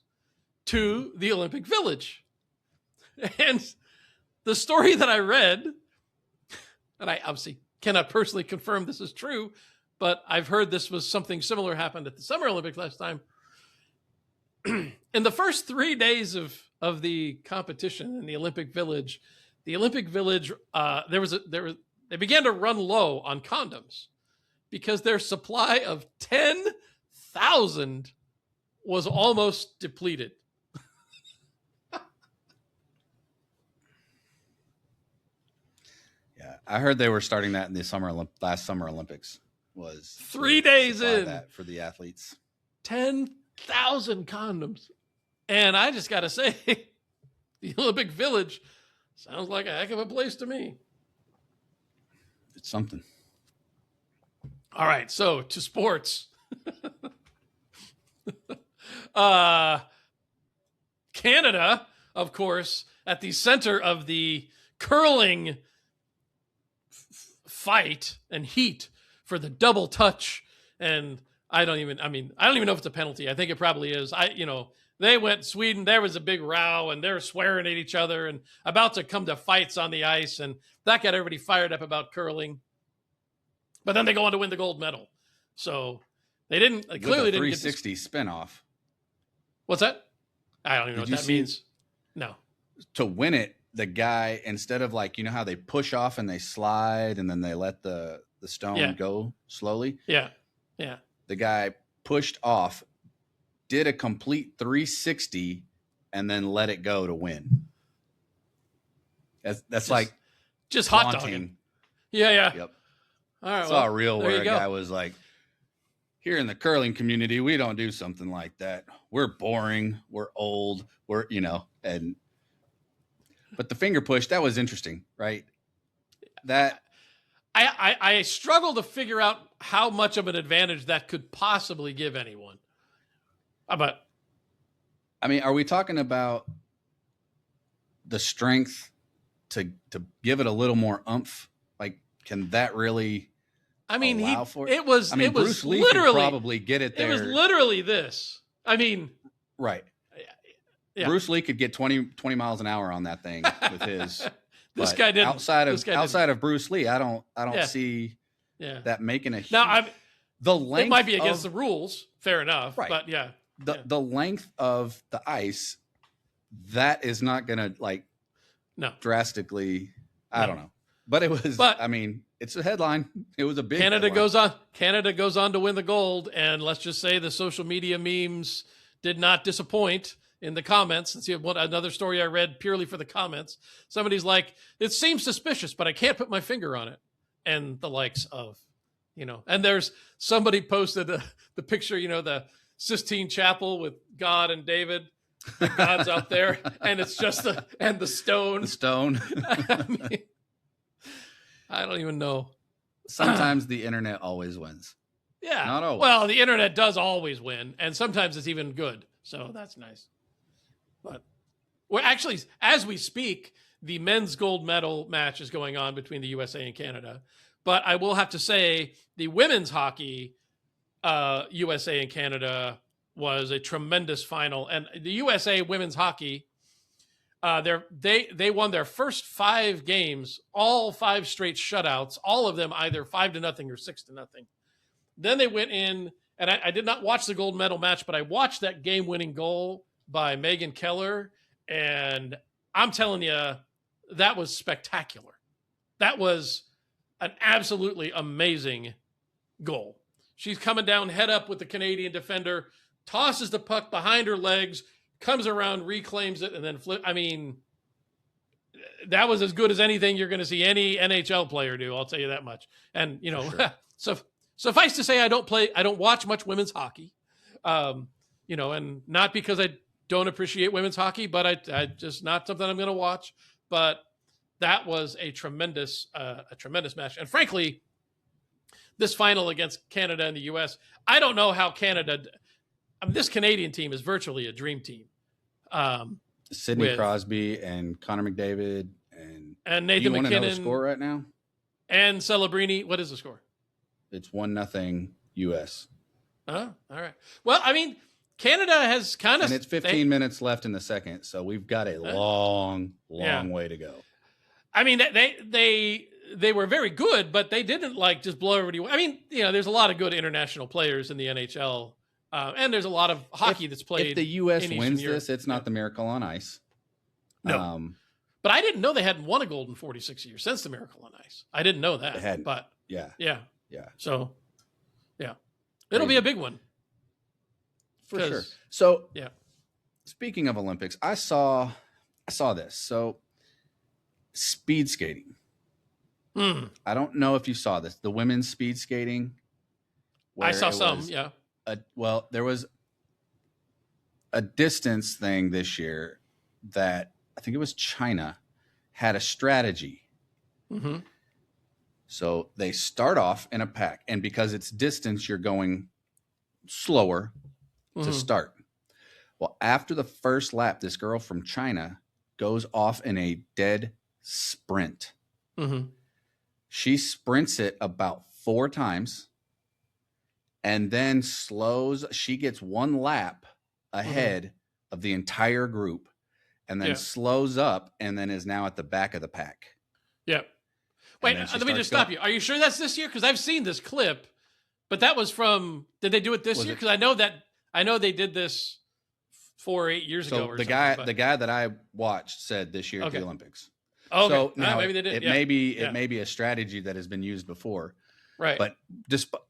to the Olympic Village. And the story that I read, and I obviously cannot personally confirm this is true, but I've heard this was something similar happened at the Summer Olympics last time. In the first 3 days of the competition in the Olympic Village, they began to run low on condoms because their supply of 10,000 was almost depleted. Yeah, I heard they were starting that in the last Summer Olympics. Was 3 days in that for the athletes. 10,000 condoms. And I just got to say, the Olympic Village sounds like a heck of a place to me. It's something. All right, so to sports. Canada, of course, at the center of the curling fight and heat for the double touch. And I don't even know if it's a penalty. I think it probably is. They went Sweden. There was a big row and they're swearing at each other and about to come to fights on the ice. And that got everybody fired up about curling. But then they go on to win the gold medal. So they didn't, clearly didn't get 360 spinoff. What's that? I don't even know what that means. No. To win it, the guy, instead of how they push off and they slide and then they let the stone go slowly. Yeah. Yeah. The guy pushed off, did a complete 360, and then let it go to win. That's just hot dogging. Yeah. Yep. All right. I saw a reel where a go. guy was like, here in the curling community, we don't do something like that. We're boring. We're old. But the finger push, that was interesting, right? That I struggle to figure out how much of an advantage that could possibly give anyone. But are we talking about the strength to give it a little more oomph? Can that really allow for it? It was Bruce Lee literally could probably get it there. It was literally this. Right. Yeah. Bruce Lee could get 20 miles an hour on that thing with his. This guy didn't. Outside of Bruce Lee, I don't see that making a huge. Now, the length. It might be against the rules. Fair enough. Right. But yeah. The length of the ice, that is not going to drastically. I don't know. But it was. But it's a headline. It was a big. Canada headline. goes on to win the gold, and let's just say the social media memes did not disappoint in the comments. Let's see another story I read purely for the comments. Somebody's like, "It seems suspicious, but I can't put my finger on it," and the likes of, And there's somebody posted the picture, the Sistine Chapel with God and David. God's out there, and it's just the stone. The stone. I don't even know. Sometimes the internet always wins. Yeah. Not always. Well, the internet does always win, and sometimes it's even good. So that's nice. But actually, as we speak, the men's gold medal match is going on between the USA and Canada. But I will have to say the women's hockey, USA and Canada, was a tremendous final. And the USA women's hockey, they won their first 5 games, all 5 straight shutouts, all of them either 5-0 or 6-0. Then they went in, and I did not watch the gold medal match, but I watched that game-winning goal by Megan Keller, and I'm telling you, that was spectacular. That was an absolutely amazing goal. She's coming down head up with the Canadian defender, tosses the puck behind her legs, comes around, reclaims it, and then flip. That was as good as anything you're going to see any NHL player do. I'll tell you that much. And, sure. So suffice to say, I don't watch much women's hockey, and not because I don't appreciate women's hockey, but I just not something I'm going to watch. But that was a tremendous match. And frankly, this final against Canada and the U.S., I don't know how Canada. This Canadian team is virtually a dream team. Sidney with Crosby and Connor McDavid and and do you Nathan want to know the score McKinnon right now? and Celebrini. What is the score? It's 1-0 US. Oh, all right. Well, I mean, Canada has kind of, And it's 15 minutes left in the second, so we've got a long way to go. I mean, they were very good, but they didn't like just blow everybody away. I mean, there's a lot of good international players in the NHL, and there's a lot of hockey that's played. If the U.S. in Eastern wins Europe. this, it's not the Miracle on Ice. No. But I didn't know they hadn't won a gold in 46 years since the Miracle on Ice. I didn't know that. They hadn't. But yeah. So, yeah. It'll be a big one. For sure. So, yeah. Speaking of Olympics, I saw this. So, speed skating. I don't know if you saw this. The women's speed skating. I saw some, yeah. Well, there was a distance thing this year that I think it was China had a strategy. Mm-hmm. So they start off in a pack, and because it's distance, you're going slower to start. Well, after the first lap, this girl from China goes off in a dead sprint. Mm-hmm. She sprints it about 4 times and then slows. She gets 1 lap ahead of the entire group and then slows up and then is now at the back of the pack. Yeah. Wait, let me just stop you. Are you sure that's this year? Because I've seen this clip, but that was from. Did they do it this year? Because I know they did this 4 or 8 years ago. Or the guy that I watched said this year at the Olympics. Oh, okay. So now maybe they did. It may be a strategy that has been used before, right? But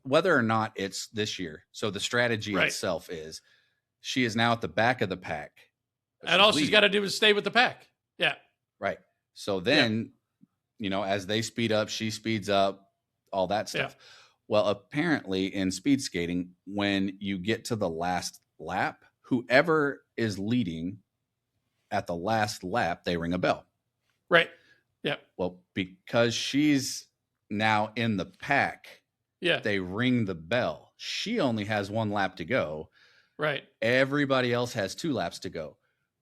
whether or not it's this year, so the strategy itself is she is now at the back of the pack, and all she's got to do is stay with the pack. Yeah, right. So then. As they speed up, she speeds up, all that stuff. Yeah. Well, apparently in speed skating, when you get to the last lap, whoever is leading at the last lap, they ring a bell. Right. Yeah. Well, because she's now in the pack, they ring the bell. She only has 1 lap to go. Right. Everybody else has 2 laps to go.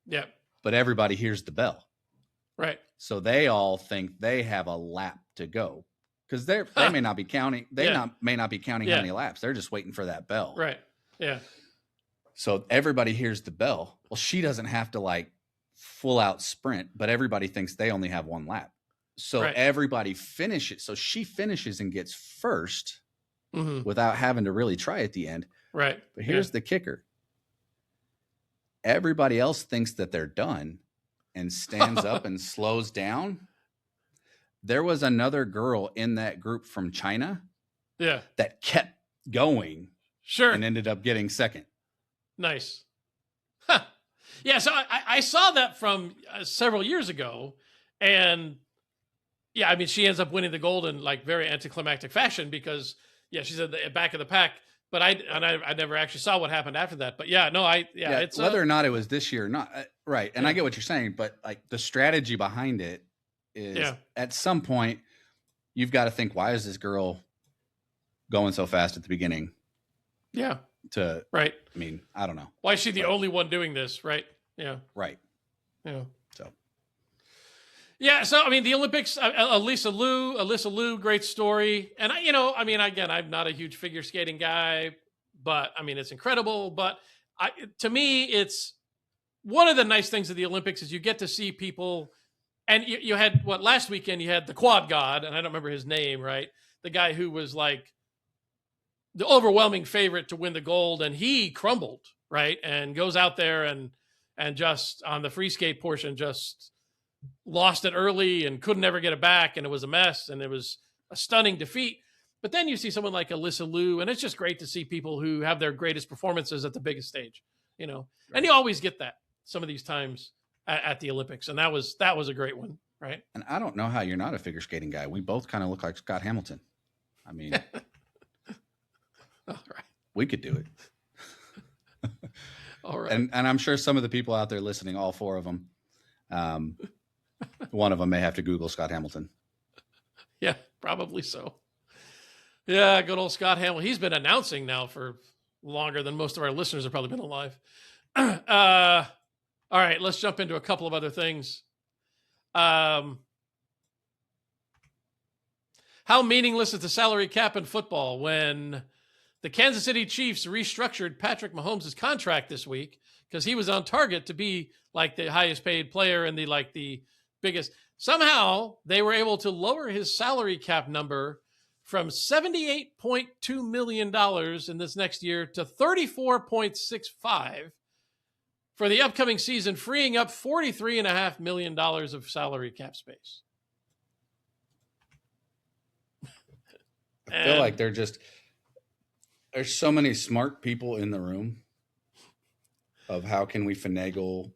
Yeah. But everybody hears the bell. Right. So they all think they have a lap to go because they may not be counting. May not be counting how many laps. They're just waiting for that bell. Right. Yeah. So everybody hears the bell. Well, she doesn't have to full out sprint, but everybody thinks they only have 1 lap. So everybody finishes. So she finishes and gets first without having to really try at the end. Right. But here's the kicker. Everybody else thinks that they're done. And stands up and slows down. There was another girl in that group from China that kept going and ended up getting second. Nice. Huh. Yeah, so I saw that from several years ago. And, I mean, she ends up winning the gold in, very anticlimactic fashion because, she's at the back of the pack. But I never actually saw what happened after that. But it's whether or not it was this year or not, right? And I get what you're saying, but the strategy behind it is at some point you've got to think, why is this girl going so fast at the beginning? Yeah. I mean, I don't know. Why is she the only one doing this? Right. Yeah. Right. Yeah. So. Yeah, so I mean, the Olympics, Alyssa Liu, great story, and again, I'm not a huge figure skating guy, but I mean, it's incredible. But to me, it's one of the nice things of the Olympics is you get to see people, and you had last weekend you had the quad god, and I don't remember his name, right? The guy who was the overwhelming favorite to win the gold, and he crumbled, right, and goes out there and just on the free skate portion just lost it early and couldn't ever get it back, and it was a mess, and it was a stunning defeat. But then you see someone like Alyssa Liu, and it's just great to see people who have their greatest performances at the biggest stage, and you always get that some of these times at the Olympics, and that was a great one, right? And I don't know how you're not a figure skating guy. We both kind of look like Scott Hamilton. I mean, all right, we could do it. All right, and I'm sure some of the people out there listening, all 4 of them. One of them may have to Google Scott Hamilton. Yeah, probably so. Yeah, good old Scott Hamilton. He's been announcing now for longer than most of our listeners have probably been alive. All right, let's jump into a couple of other things. How meaningless is the salary cap in football when the Kansas City Chiefs restructured Patrick Mahomes' contract this week because he was on target to be like the highest paid player and the biggest. Somehow they were able to lower his salary cap number from $78.2 million in this next year to $34.65 for the upcoming season, freeing up $43.5 million of salary cap space. I feel like there's so many smart people in the room of how can we finagle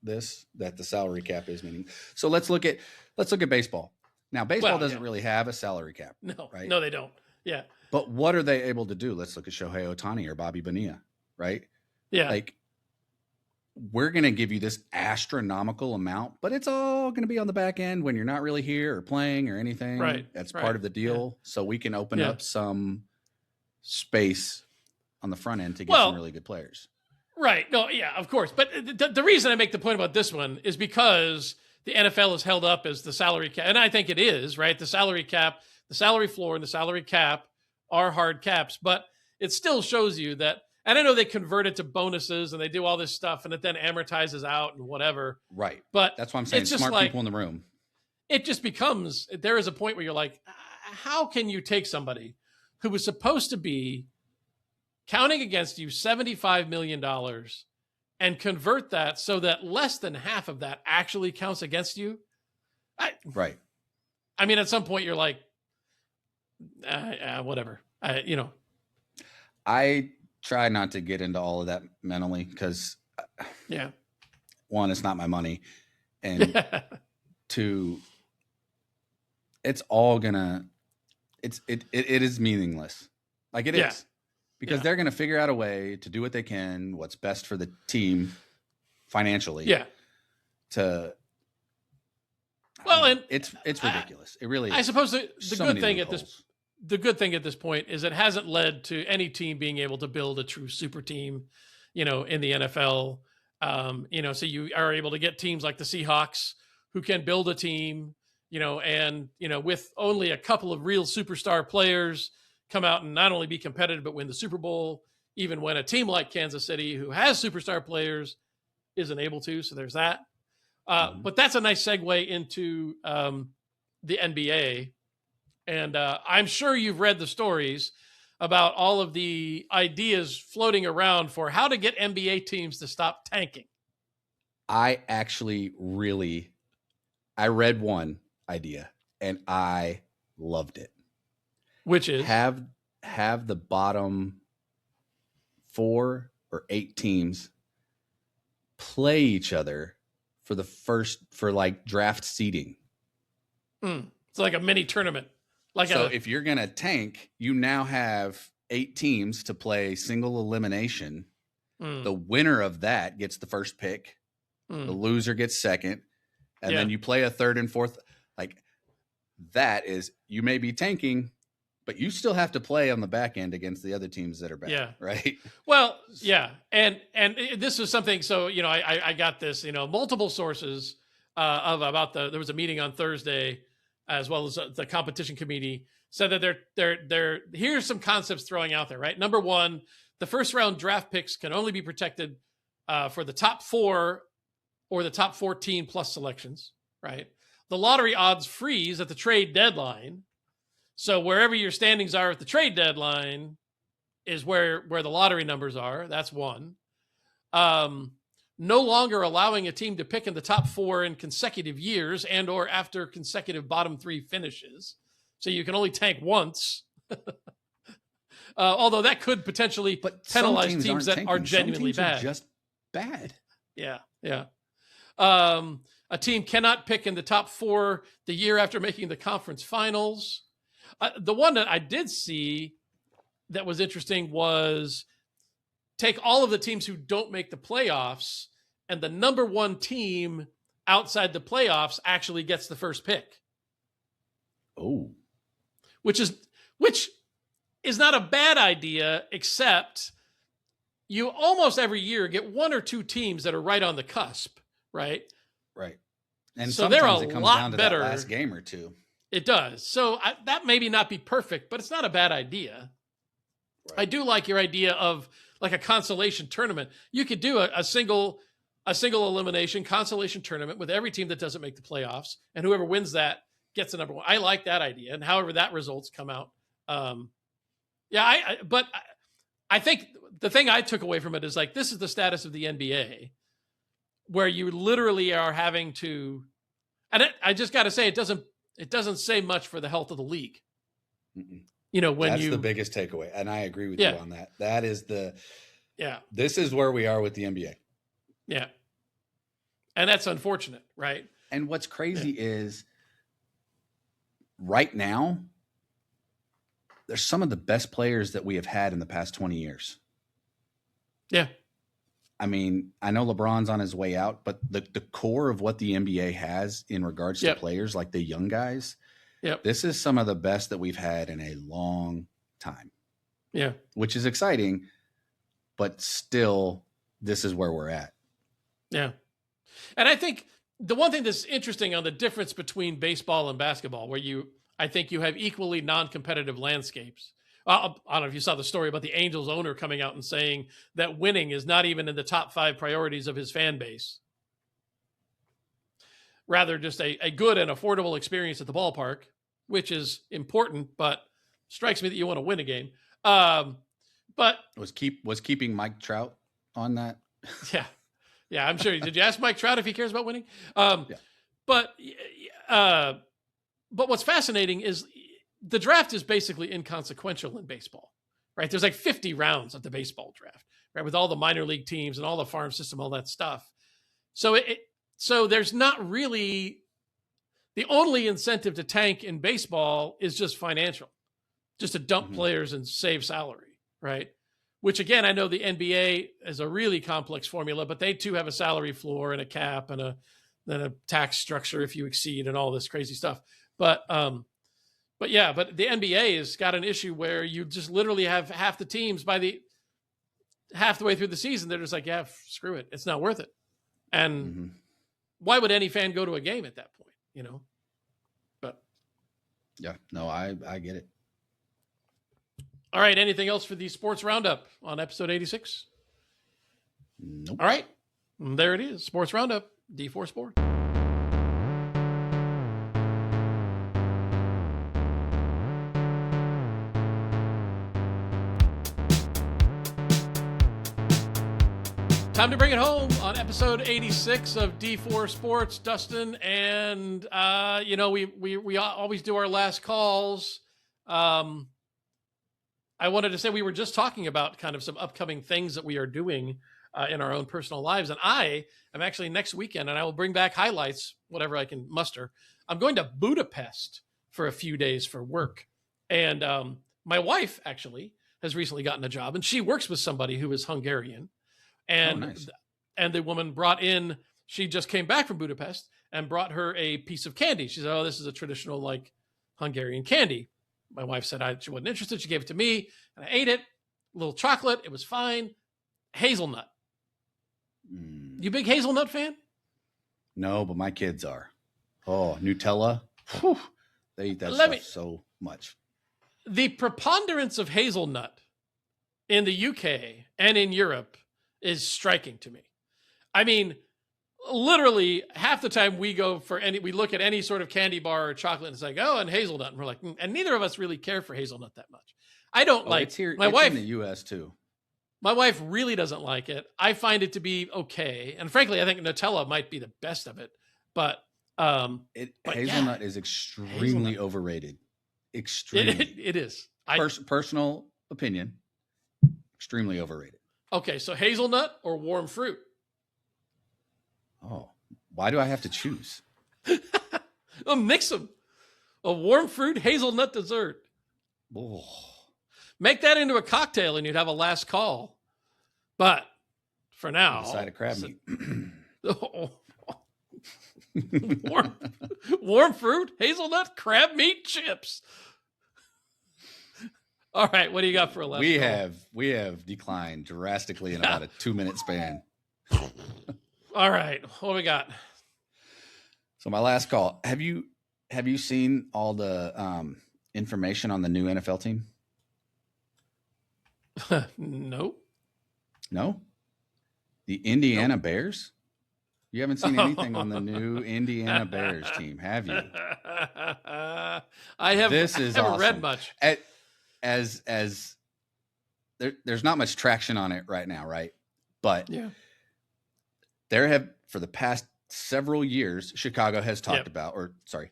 this, that the salary cap is meaning. So let's look at baseball. Now, baseball doesn't really have a salary cap. No, right? No, they don't. Yeah. But what are they able to do? Let's look at Shohei Ohtani or Bobby Bonilla, right? Yeah. Like, we're going to give you this astronomical amount, but it's all going to be on the back end when you're not really here or playing or anything. Right. That's part of the deal. Yeah. So we can open up some space on the front end to get some really good players. Right. No, yeah, of course. But the reason I make the point about this one is because the NFL is held up as the salary cap. And I think it is, right? The salary cap, the salary floor and the salary cap are hard caps, but it still shows you that. And I know they convert it to bonuses and they do all this stuff and it then amortizes out and whatever. Right. But that's what I'm saying. Smart people in the room. It just becomes, there is a point where you're like, how can you take somebody who was supposed to be counting against you $75 million and convert that so that less than half of that actually counts against you? Right. I mean, at some point you're like, whatever. I try not to get into all of that mentally because, one, it's not my money, and two, it's all gonna, it is meaningless. Like it is. Because they're going to figure out a way to do what they can, what's best for the team financially. Yeah. And it's ridiculous. It really is. I suppose the good thing at this point is it hasn't led to any team being able to build a true super team, in the NFL. So you are able to get teams like the Seahawks who can build a team, with only a couple of real superstar players, come out and not only be competitive, but win the Super Bowl, even when a team like Kansas City, who has superstar players, isn't able to. So there's that. But that's a nice segue into the NBA. And I'm sure you've read the stories about all of the ideas floating around for how to get NBA teams to stop tanking. I actually I read one idea and I loved it. Which is have the bottom 4 or 8 teams play each other for like draft seeding. It's like a mini tournament. If you're going to tank, you now have 8 teams to play single elimination. The winner of that gets the first pick. The loser gets second. And then you play a third and fourth. Like that is, you may be tanking, but you still have to play on the back end against the other teams that are bad. Yeah. Right. Well, yeah. And this is something, so, I got this, multiple sources there was a meeting on Thursday, as well as the competition committee said that they're here's some concepts throwing out there, right? Number one, the first round draft picks can only be protected for the top 4 or the top 14 plus selections, right? The lottery odds freeze at the trade deadline. So wherever your standings are at the trade deadline is where the lottery numbers are. That's one. No longer allowing a team to pick in the top 4 in consecutive years and or after consecutive bottom 3 finishes. So you can only tank once. Although that could potentially penalize teams that are genuinely bad. Are just bad. Yeah. A team cannot pick in the top 4 the year after making the conference finals. The one that I did see that was interesting was take all of the teams who don't make the playoffs, and the number 1 team outside the playoffs actually gets the first pick. Oh. Which is not a bad idea, except you almost every year get one or two teams that are right on the cusp, right? Right. And so they're sometimes a it comes lot down to better. that last game or two. It does. So that maybe not be perfect, but it's not a bad idea. Right. I do like your idea of like a consolation tournament. You could do a single elimination consolation tournament with every team that doesn't make the playoffs, and whoever wins that gets the number one. I like that idea, and however that results come out. But I think the thing I took away from it is like, this is the status of the NBA, where you literally are having to, and I just got to say, it doesn't say much for the health of the league. Mm-mm. When that's the biggest takeaway. And I agree with you on that. That is this is where we are with the NBA. Yeah. And that's unfortunate, right? And what's crazy is right now, there's some of the best players that we have had in the past 20 years. Yeah. I mean, I know LeBron's on his way out, but the core of what the NBA has in regards to players, like the young guys, this is some of the best that we've had in a long time. Yeah. Which is exciting, but still, this is where we're at. Yeah. And I think the one thing that's interesting on the difference between baseball and basketball, where I think you have equally non-competitive landscapes. I don't know if you saw the story about the Angels owner coming out and saying that winning is not even in the top 5 priorities of his fan base. Rather just a good and affordable experience at the ballpark, which is important, but strikes me that you want to win a game. But was keeping Mike Trout on that? Yeah. Yeah, I'm sure. Did you ask Mike Trout if he cares about winning? But what's fascinating is the draft is basically inconsequential in baseball, right? There's like 50 rounds of the baseball draft, right? With all the minor league teams and all the farm system, all that stuff. So there's not really, the only incentive to tank in baseball is just financial, just to dump players and save salary, right? Which again, I know the NBA is a really complex formula, but they too have a salary floor and a cap and then a tax structure if you exceed and all this crazy stuff. But the NBA has got an issue where you just literally have half the teams half the way through the season, they're just like, yeah, screw it. It's not worth it. And why would any fan go to a game at that point, But yeah, no, I get it. All right. Anything else for the Sports Roundup on episode 86? Nope. All right. There it is. Sports Roundup, D4 Sport. Time to bring it home on episode 86 of D4 Sports, Dustin. And, we always do our last calls. I wanted to say we were just talking about kind of some upcoming things that we are doing in our own personal lives. And I am actually next weekend, and I will bring back highlights, whatever I can muster. I'm going to Budapest for a few days for work. And my wife actually has recently gotten a job, and she works with somebody who is Hungarian. And, nice. And the woman she just came back from Budapest and brought her a piece of candy. She said, oh, this is a traditional like Hungarian candy. My wife said she wasn't interested. She gave it to me, and I ate it. A little chocolate. It was fine. Hazelnut. You big hazelnut fan? No, but my kids are. Oh, Nutella. Whew, they eat that stuff so much. The preponderance of hazelnut in the UK and in Europe is striking to me. I mean, literally half the time we look at any sort of candy bar or chocolate and it's like, oh, and hazelnut. And we're like, and neither of us really care for hazelnut that much. I don't like it's here. My it's wife in the US too. My wife really doesn't like it. I find it to be okay. And frankly, I think Nutella might be the best of it. But hazelnut is extremely overrated. Extremely. It is. Personal opinion. Extremely overrated. Okay, so hazelnut or warm fruit? Oh, why do I have to choose? Well, mix them. A warm fruit hazelnut dessert. Oh. Make that into a cocktail and you'd have a last call. But for now, a side of crab meat. warm fruit, hazelnut, crab meat chips. All right, what do you got for a last call? We have declined drastically in about a 2-minute span. All right, what do we got? So my last call. Have you seen all the information on the new NFL team? Nope. No? The Indiana Bears? You haven't seen anything on the new Indiana Bears team, have you? I haven't awesome. read much. As there's not much traction on it right now, right? But there have, for the past several years, Chicago has talked about,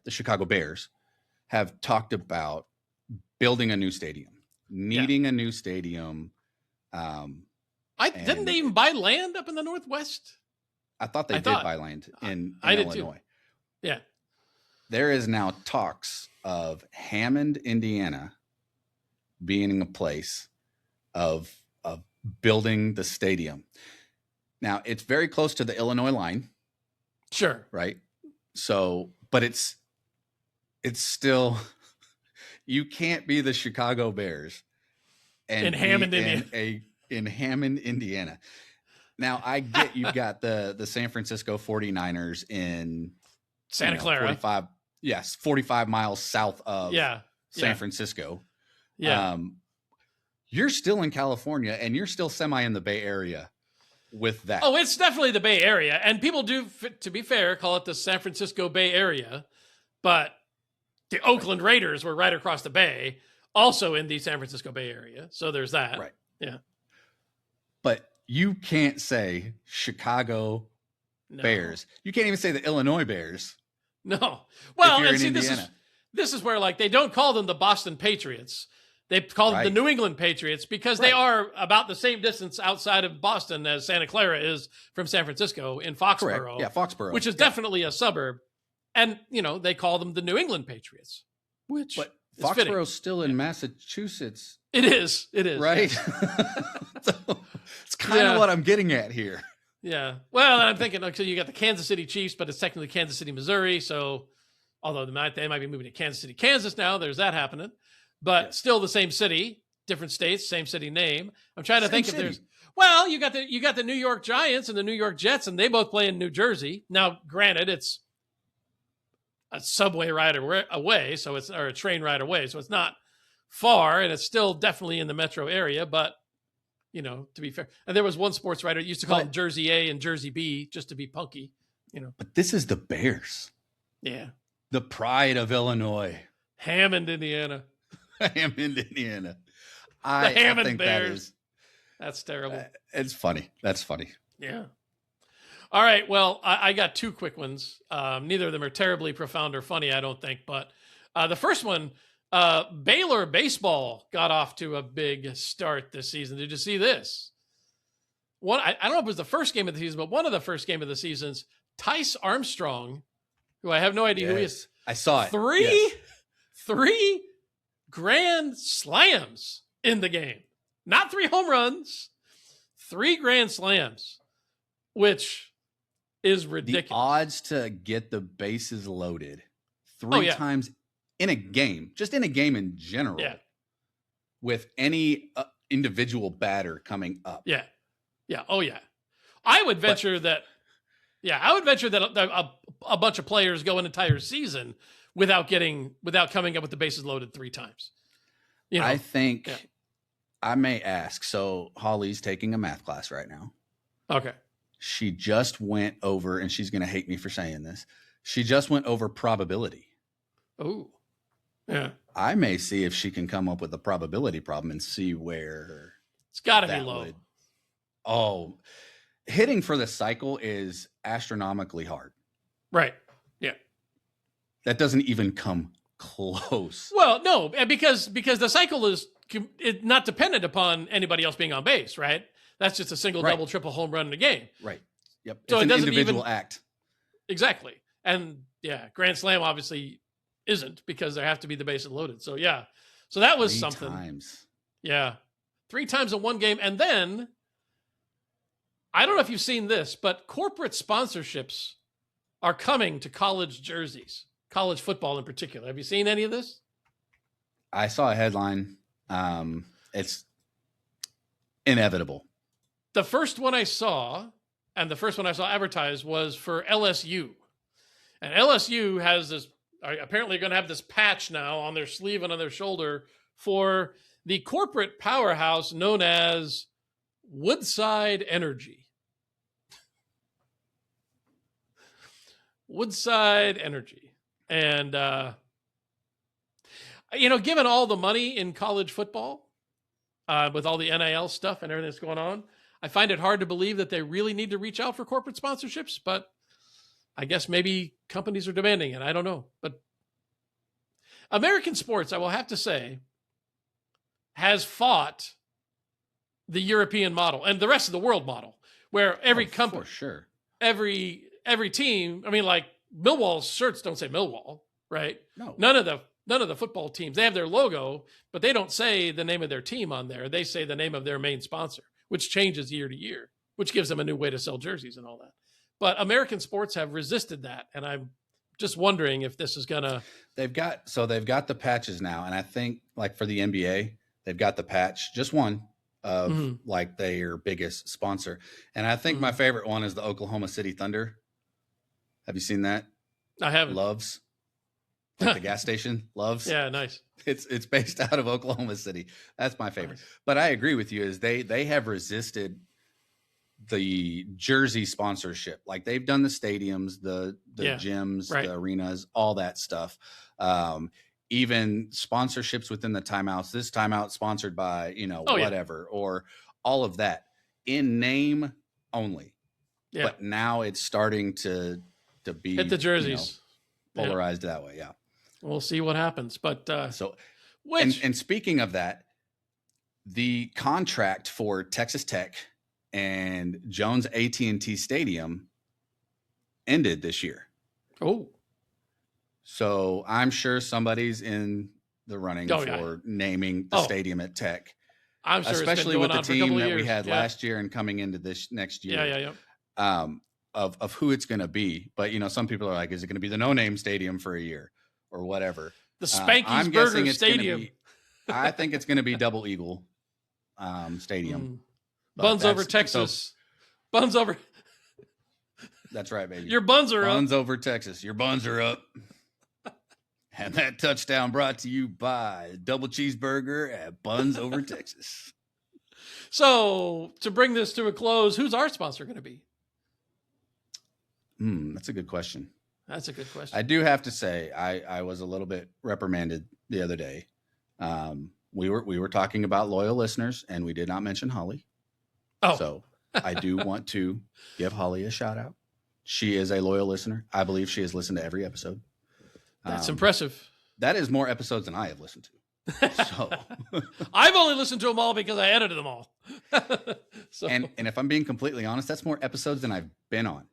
the Chicago Bears have talked about building a new stadium, needing a new stadium. Didn't they even buy land up in the Northwest? I thought they did buy land in Illinois. Yeah. There is now talks of Hammond, Indiana being a place of building the stadium. Now, it's very close to the Illinois line. Sure. Right? So, but it's still, you can't be the Chicago Bears and in Hammond, Indiana. Now, I get you've got the San Francisco 49ers in Santa Clara. 45 miles south of San Francisco. Yeah. You're still in California and you're still semi in the Bay Area with that. Oh, it's definitely the Bay Area. And people do, to be fair, call it the San Francisco Bay Area. But the Oakland Raiders were right across the bay, also in the San Francisco Bay Area. So there's that. Right. Yeah. But you can't say Chicago Bears. You can't even say the Illinois Bears. No. Well, and see, Indiana. this is where, like, they don't call them the Boston Patriots. They call them the New England Patriots because they are about the same distance outside of Boston as Santa Clara is from San Francisco in Foxborough. Correct. Yeah, Foxborough. Which is definitely a suburb. And, they call them the New England Patriots, but Foxborough's still in Massachusetts. It is. Right? So it's kind of what I'm getting at here. Yeah. Well, I'm thinking, so you got the Kansas City Chiefs, but it's technically Kansas City, Missouri. So although they might be moving to Kansas City, Kansas now, there's that happening. But still the same city, different states, same city name. I'm trying to think if there's, well, you got the New York Giants and the New York Jets, and they both play in New Jersey. Now, granted, it's a subway ride away, or a train ride away, so it's not far, and it's still definitely in the metro area. But to be fair, and there was one sports writer used to call them Jersey A and Jersey B just to be punky. But this is the Bears. Yeah, the pride of Illinois, Hammond, Indiana. Hammond, Indiana. The Hammond think Bears. That's terrible. It's funny. That's funny. Yeah. All right. Well, I got two quick ones. Neither of them are terribly profound or funny, I don't think. But the first one, Baylor baseball got off to a big start this season. Did you see this? I don't know if it was the first game of the season, but one of the first game of the seasons, Tice Armstrong, who I have no idea who he is. I saw it. Three grand slams in the game. Not 3 home runs, 3 grand slams, which is ridiculous. The odds to get the bases loaded 3 times in a game, just in a game in general, with any individual batter coming up. Yeah. Yeah. Oh, yeah. I would venture that a bunch of players go an entire season without coming up with the bases loaded 3 times. I think I may ask. So Holly's taking a math class right now. Okay. She just went over, and she's going to hate me for saying this. She just went over probability. Oh, yeah. I may see if she can come up with a probability problem and see where it's got to be low. Hitting for the cycle is astronomically hard. Right. Yeah. That doesn't even come close. Well, no, because the cycle is not dependent upon anybody else being on base, right? That's just a single, double, triple home run in a game. Right. Yep. So it's it doesn't individual act. Exactly. And grand slam obviously isn't, because there have to be the bases loaded. So yeah. So that was 3 something. Times. Yeah. 3 times in one game. And then I don't know if you've seen this, but corporate sponsorships are coming to college jerseys, college football in particular. Have you seen any of this? I saw a headline It's inevitable. The first one I saw advertised was for LSU. And LSU has this, apparently going to have this patch now on their sleeve and on their shoulder for the corporate powerhouse known as Woodside Energy. Woodside Energy. And, given all the money in college football, with all the NIL stuff and everything that's going on, I find it hard to believe that they really need to reach out for corporate sponsorships, but I guess maybe companies are demanding it. I don't know. But American sports, I will have to say, has fought the European model and the rest of the world model, where every company, for sure, every team, I mean, like Millwall's shirts don't say Millwall, right? No. None of the football teams, they have their logo, but they don't say the name of their team on there. They say the name of their main sponsor, which changes year to year, which gives them a new way to sell jerseys and all that. But American sports have resisted that, and I'm just wondering if this is gonna. They've got the patches now, and I think like for the NBA, they've got the patch, just one of like their biggest sponsor, and I think my favorite one is the Oklahoma City Thunder. Have you seen that? I haven't. Loves, like the gas station, Loves. Yeah, nice. It's based out of Oklahoma City. That's my favorite. Nice. But I agree with you, is they have resisted the jersey sponsorship. Like they've done the stadiums, the gyms, the arenas, all that stuff. Even sponsorships within the timeouts. This timeout sponsored by, whatever, or all of that in name only. Yeah. But now it's starting to be hit the jerseys, polarized that way. Yeah. We'll see what happens. But and speaking of that, the contract for Texas Tech and Jones AT&T Stadium ended this year. Oh. So I'm sure somebody's in the running for naming the stadium at Tech. I'm sure, especially it's been with the going on team for a couple that of we years. had last year and coming into this next year. Yeah. Of who it's going to be. But, some people are like, is it going to be the no-name stadium for a year or whatever? The Spanky's Burger Stadium. I think it's going to be Double Eagle Stadium. Buns over Texas. Buns over. That's right, baby. Your buns are buns up. Over Texas. Your buns are up. And that touchdown brought to you by Double Cheeseburger at Buns Over Texas. So to bring this to a close, who's our sponsor going to be? That's a good question. That's a good question. I do have to say, I was a little bit reprimanded the other day. We were talking about loyal listeners, and we did not mention Holly. Oh, so I do want to give Holly a shout out. She is a loyal listener. I believe she has listened to every episode. That's impressive. That is more episodes than I have listened to. So I've only listened to them all because I edited them all. So. And if I'm being completely honest, that's more episodes than I've been on.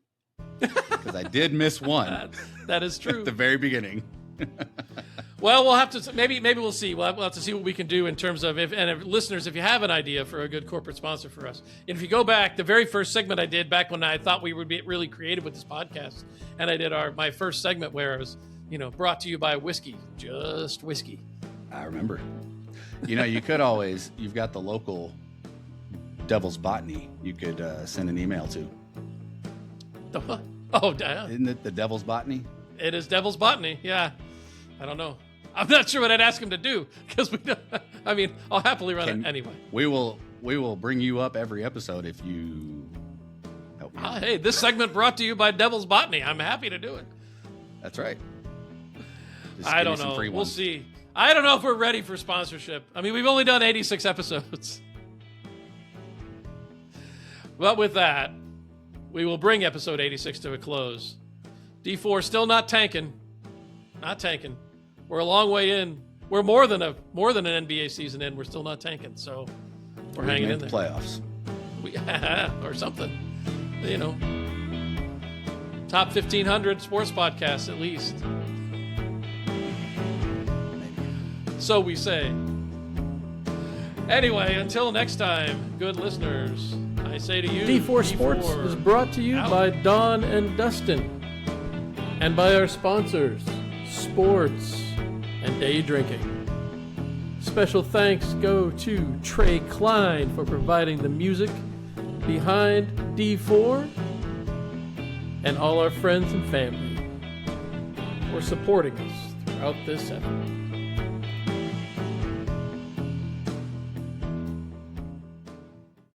Because I did miss one. That is true. At the very beginning. Well, we'll have to maybe we'll see. We'll have to see what we can do in terms of if listeners, if you have an idea for a good corporate sponsor for us. And if you go back, the very first segment I did back when I thought we would be really creative with this podcast, and I did my first segment where it was, brought to you by whiskey, just whiskey. I remember. You could always, you've got the local Devil's Botany you could send an email to. Oh, damn. Isn't it the Devil's Botany? It is Devil's Botany, yeah. I don't know. I'm not sure what I'd ask him to do because I'll happily run it anyway. We will bring you up every episode if you help me. Hey, this segment brought to you by Devil's Botany. I'm happy to do it. That's right. I don't know. We'll see. I don't know if we're ready for sponsorship. We've only done 86 episodes. But with that, we will bring episode 86 to a close. D4 still not tanking. Not tanking. We're a long way in. We're more than an NBA season in. We're still not tanking. So we're hanging in there. Playoffs. Or something. Top 1,500 sports podcasts at least. So we say. Anyway, until next time, good listeners, I say to you, D4 Sports is brought to you by Don and Dustin and by our sponsors, Sports and Day Drinking. Special thanks go to Trey Klein for providing the music behind D4, and all our friends and family for supporting us throughout this effort.